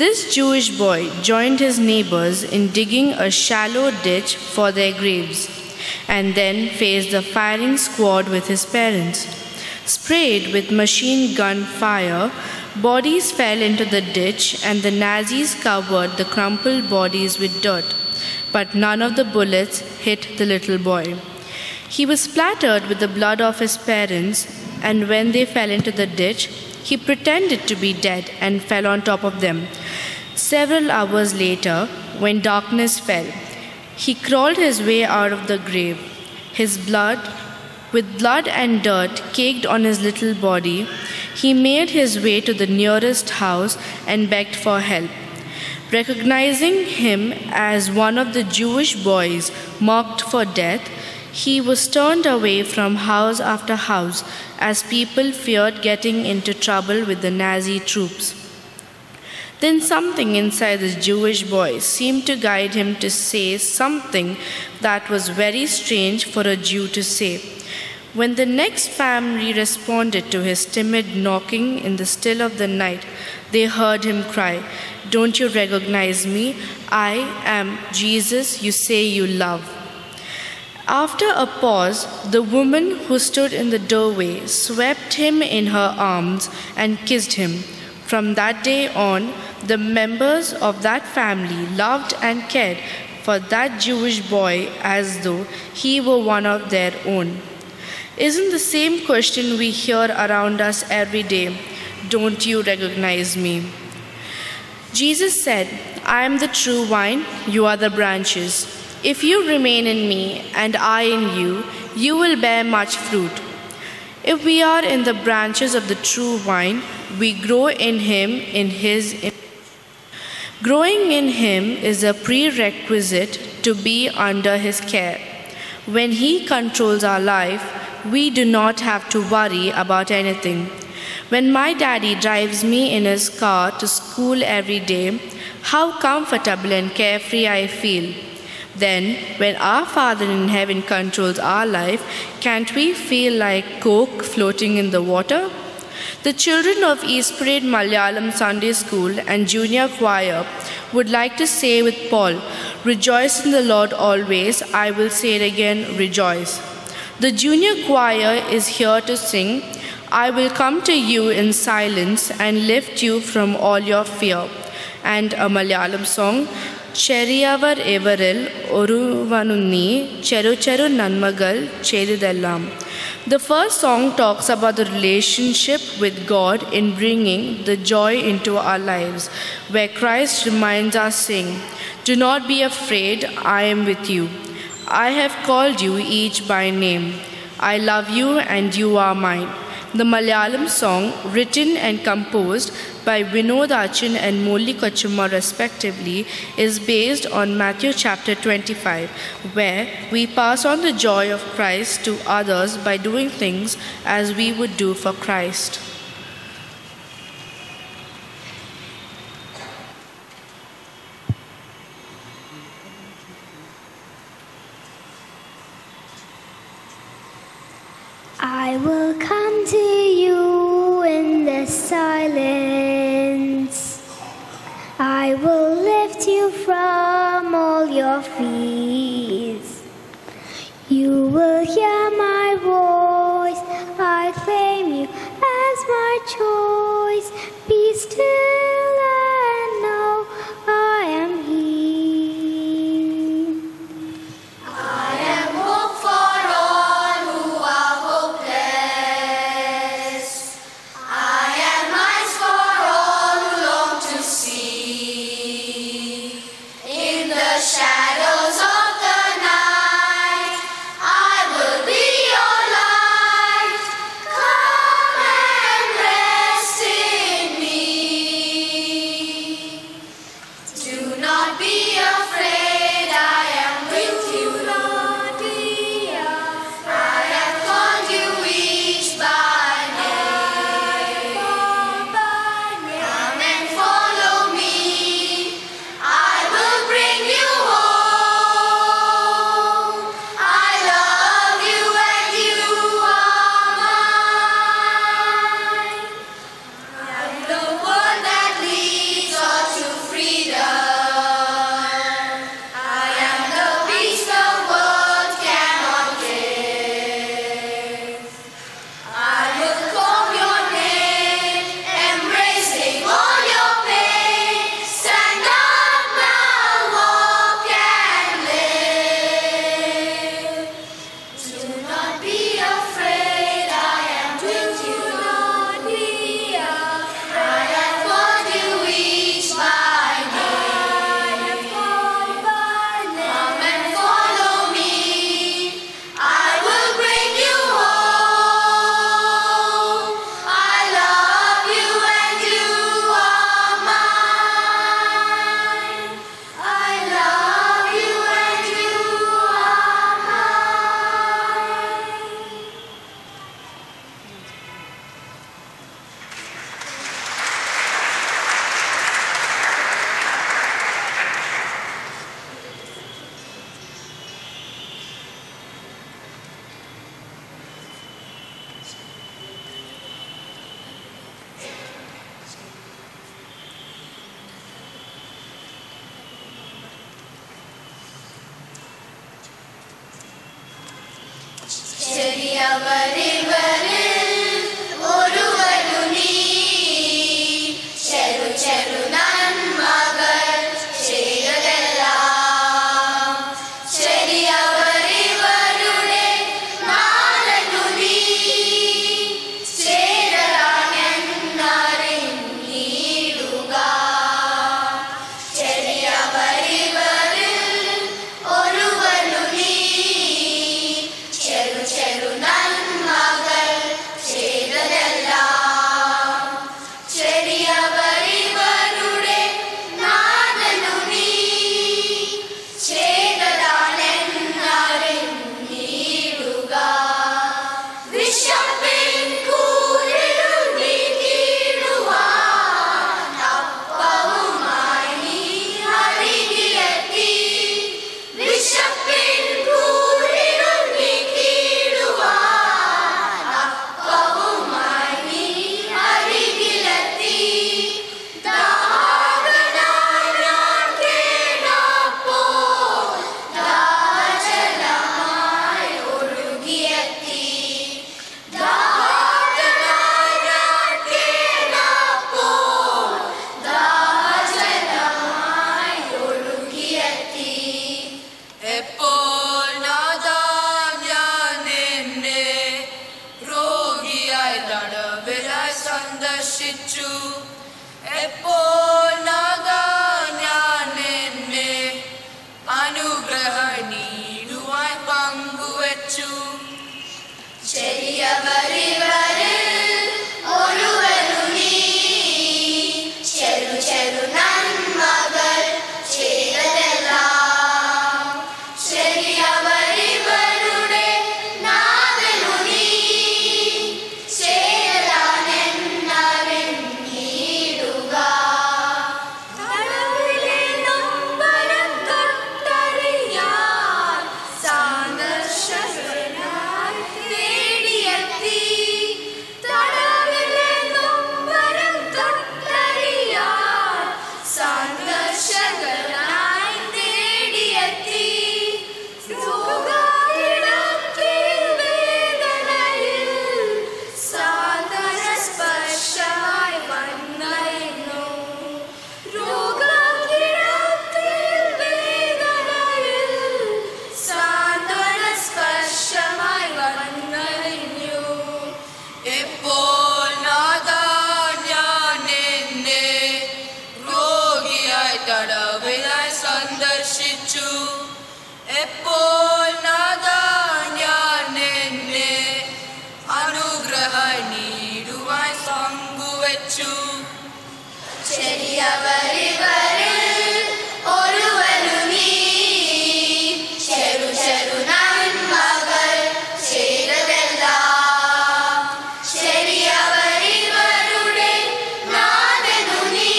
This Jewish boy joined his neighbors in digging a shallow ditch for their graves, and then faced the firing squad with his parents. Sprayed with machine gun fire, bodies fell into the ditch and the Nazis covered the crumpled bodies with dirt, but none of the bullets hit the little boy. He was splattered with the blood of his parents, and when they fell into the ditch, he pretended to be dead and fell on top of them. Several hours later, when darkness fell, he crawled his way out of the grave. With blood and dirt caked on his little body, he made his way to the nearest house and begged for help. Recognizing him as one of the Jewish boys marked for death, he was turned away from house after house as people feared getting into trouble with the Nazi troops. Then something inside this Jewish boy seemed to guide him to say something that was very strange for a Jew to say. When the next family responded to his timid knocking in the still of the night, they heard him cry, "Don't you recognize me? I am Jesus you say you love." After a pause, the woman who stood in the doorway swept him in her arms and kissed him. From that day on, the members of that family loved and cared for that Jewish boy as though he were one of their own. Isn't the same question we hear around us every day? Don't you recognize me? Jesus said, "I am the true vine, you are the branches. If you remain in me and I in you, you will bear much fruit. If we are in the branches of the true vine, we grow in him in his image." Growing in him is a prerequisite to be under his care. When he controls our life, we do not have to worry about anything. When my daddy drives me in his car to school every day, how comfortable and carefree I feel. Then, when our Father in heaven controls our life, can't we feel like Coke floating in the water? The children of East Parade Malayalam Sunday School and Junior Choir would like to say with Paul, "Rejoice in the Lord always." I will say it again, rejoice. The Junior Choir is here to sing, "I will come to you in silence and lift you from all your fear," and a Malayalam song, "Cheriyavar Evaril Oruvanunni Cheru Cheru Nanmagal Cheridellam." The first song talks about the relationship with God in bringing the joy into our lives, where Christ reminds us saying, "Do not be afraid, I am with you. I have called you each by name. I love you and you are mine." The Malayalam song, written and composed by Vinod Achin and Molly Kochumma respectively, is based on Matthew chapter 25, where we pass on the joy of Christ to others by doing things as we would do for Christ. will come to you in the silence. I will lift you from all your fears. You will hear my voice. I claim you as my choice. Be still and know I am here. I am hope for all who are hopeless. I am eyes for all who long to see. In the shadows of the night, I will be your light. Come and rest in me. Do not be afraid, I am with you. Do not be afraid. I have called you each by name. Come and follow me. I will bring you home. I love you and you are mine. I am the one that leads all to freedom. I am the peace the world cannot give. I will call your name, embracing all your pain. Stand up now, walk and live. Do not be afraid, I am with you. Do not be afraid. I have called you each by name. Come and follow me. I will bring you home. I love you and you are mine. I love you and you are mine. ചെറിയവരിവരിൽ ഒരുവനു നീ ചെറു ചെറു നന്മകൾ ചെയ്തതെല്ലാം ചെറിയവരിവരുടെ നാഥനു നീ ചേരലാണെന്നറിഞ്ഞിടുക. ചെറിയവരിവരിൽ ഒരുവനു നീ ചെറു ചെറു നന്മകൾ തടവിലായി സന്ദർശിച്ചു. എപ്പോൾ നാഥാ ഞാൻ നിന്നെ അനുഗ്രഹം നീടുവാൻ പങ്കുവച്ചു. ചെറിയവരിവരിൽ ഒരുവനു നീ ചെറു ചെറു നന്മകൾ ചെയ്തതെല്ലാം. ചെറിയവരിവരുടെ നാഥനു നീ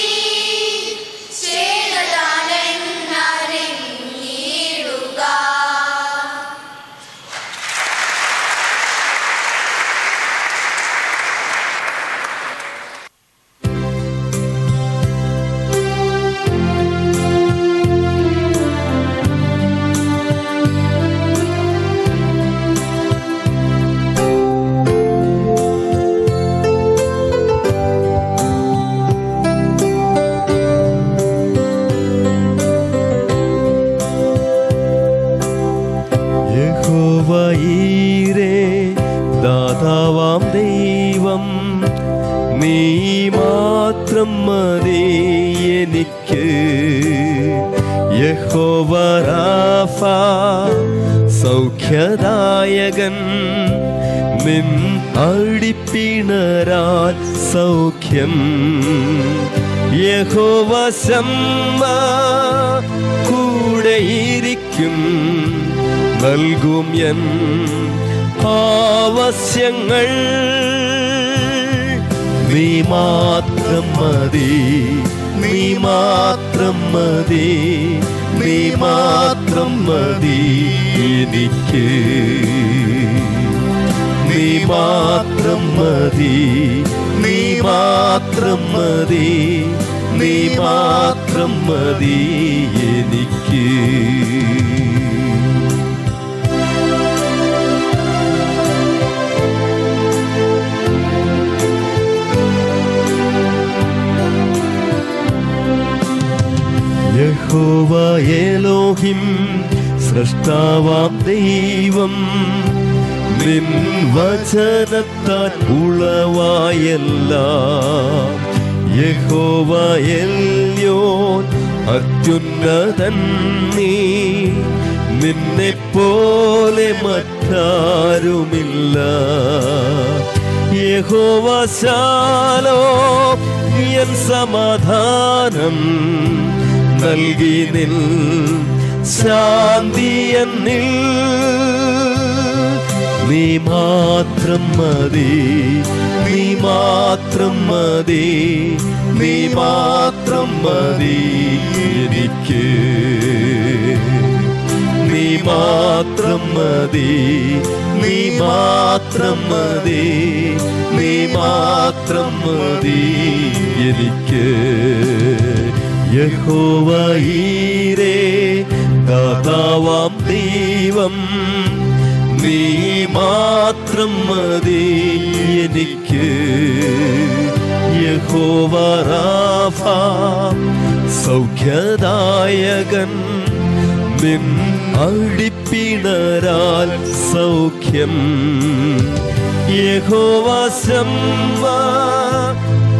ചെയ്തതാണെന്നറിഞ്ഞിടുക. യഹോവയീരേ ദാതാവാം ദൈവം, നീ മാത്രം മതി എനിക്ക്. യഹോവ റാഫ സൗഖ്യദായകൻ, നിൻ അടിപ്പിണരാൽ സൗഖ്യം. യഹോവ ശമ്മ കൂടെയിരിക്കും, നൽകും എൻ ആവശ്യങ്ങൾ. നീ മാത്രം മതി, നീ മാത്രം മതി, നീ മാത്രം മതി എനിക്ക്. നീ മാത്രം മതി, നീ മാത്രം മതി, നീ മാത്രം മതി എനിക്ക്. യഹോവ എലോഹിം സൃഷ്ടാവാം ദൈവം, നിൻ വചനത്താൽ ഉളവായെല്ലാം. യഹോവ എൽയോൻ അത്യുന്നതൻ നീ, നിന്നെപ്പോലെ മറ്റാരുമില്ല. യഹോവ ശാലോം എൻ സമാധാനം, നൽകി നിൻ ശാന്തി എന്നിൽ. നീ മാത്രം മതി, നീ മാത്രം മതി, നീ മാത്രം മതി എനിക്ക്. നീ മാത്രം മതി, നീ മാത്രം മതി, നീ മാത്രം മതി എനിക്ക്. യഹോവയീരേ ദാതാവാം ദൈവം, നീ മാത്രം മതി എനിക്ക്. യഹോവ റാഫ സൗഖ്യദായകൻ, നിൻ അടിപ്പിണരാൽ സൗഖ്യം. യഹോവ ശമ്മ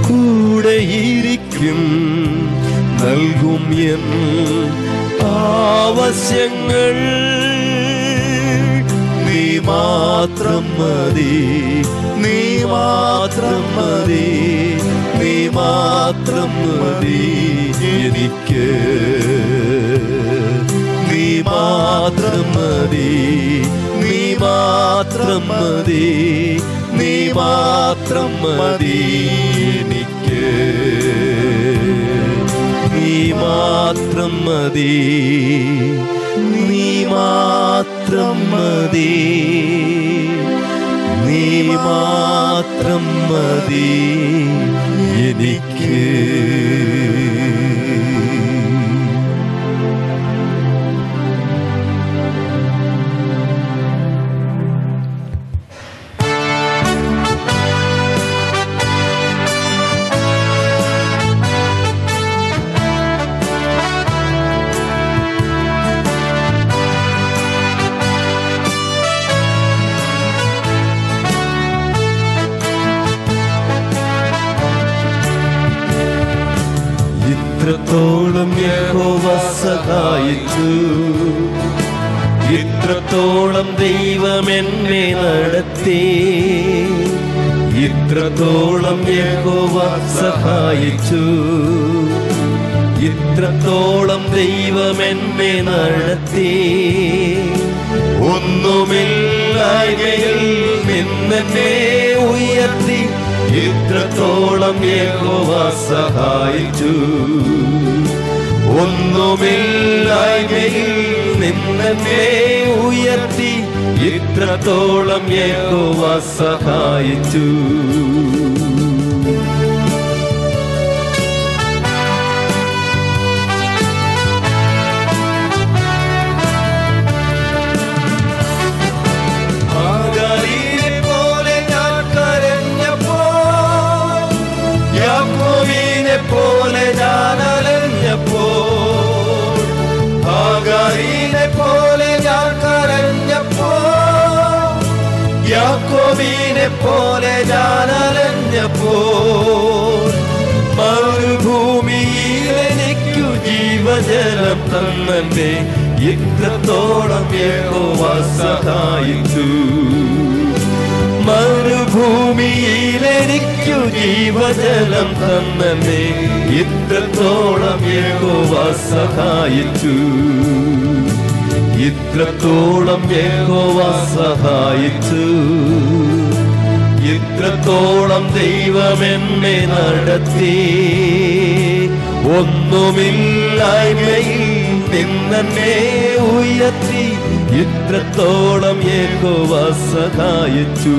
കൂടെയിരിക്കും, നൽകും എൻ ആവശ്യങ്ങൾ. നീ മാത്രം മതി, നീ മാത്രം മതി, നീ മാത്രം മതി എനിക്ക്. നീ മാത്രം മതി, നീ മാത്രം മതി, നീ മാത്രം മതി എനിക്ക്. നീ മാത്രം മതി, നീ മാത്രം മതി, നീ മാത്രം മതി എനിക്ക്. ഇത്രത്തോളം യഹോവ സഹായിച്ചു, ഇത്രത്തോളം ദൈവം എന്നെ നടത്തി, ഇത്രത്തോളം യഹോവ സഹായിച്ചു, ഇത്രത്തോളം ദൈവം എന്നെ നടത്തി. ഒന്നുമില്ലായ്മയിൽ നിന്നെ ഉയർത്തി, ഇത്രത്തോളം യഹോവ സഹായിച്ചു. ഒന്നുമില്ലായ്മയിൽ നിന്നെ ഉയർത്തി, ഇത്രത്തോളം യഹോവ സഹായിച്ചു. പോലെ ഞാൻ അലഞ്ഞപ്പോൾ, ഹാഗാരിനെ പോലെ ഞാൻ കരഞ്ഞപ്പോൾ, യാക്കോബിനെ പോലെ ഞാൻ അലഞ്ഞപ്പോൾ, മരുഭൂമിയിൽ എനിക്കു ജീവജലം തന്നെ, ഇത്രത്തോളം യഹോവ സഹായിച്ചു. മരുഭൂമിയിൽ എനിക്കു ജീവജലം തന്നെ, ഇത്രത്തോളം യഹോവ സഹായിച്ചു. ഇത്രത്തോളം യഹോവ സഹായിച്ചു, ഇത്രത്തോളം ദൈവം എന്നെ നടത്തി. ഒന്നുമില്ലായ്മയിൽ നിന്നെ ഉയർത്തി, ഇത്രത്തോളം യഹോവ സഹായിച്ചു.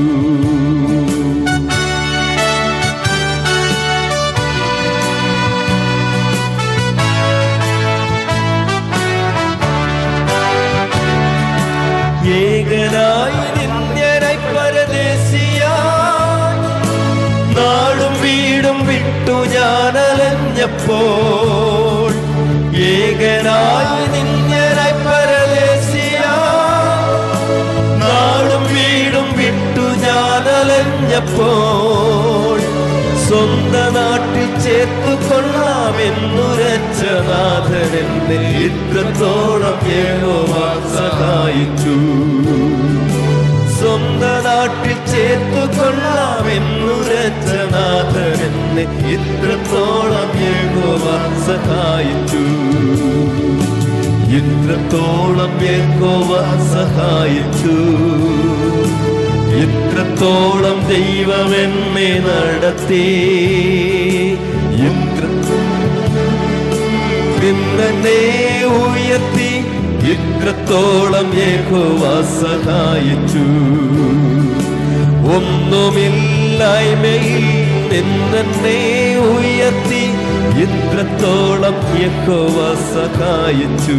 ഏകനായി നിന്യനായി പരദേശിയായി, നാടും വീടും വിട്ടു ഞാൻ അലഞ്ഞപ്പോൾ, ഏകനായി നിന്യനായി പരദേശിയായി, നാടും വീടും വിട്ടു ഞാൻ അലഞ്ഞപ്പോൾ, സ്വന്ത നാട്ടിൽ ചേർത്തു കൊള്ളാമെന്നുരച്ച നാഥൻ എന്നെ, ഇത്രത്തോളം യഹോവ സഹായിച്ചു. സ്വന്ത നാട്ടിൽ ചേർത്തു കൊള്ളാമെന്നുരച്ച നാഥൻ എന്നെ, ഇത്രത്തോളം യഹോവ സഹായിച്ചു. ഇത്രത്തോളം യഹോവ സഹായിച്ചു, ഇത്രത്തോളം ദൈവം എന്നെ നടത്തി. നിന്നെ ഉയർത്തി, ഇത്രത്തോളം യഹോവ സഹായിച്ചു. ഒന്നുമില്ലായ്മയിൽ നിന്നെ ഉയർത്തി, ഇത്രത്തോളം യഹോവ സഹായിച്ചു.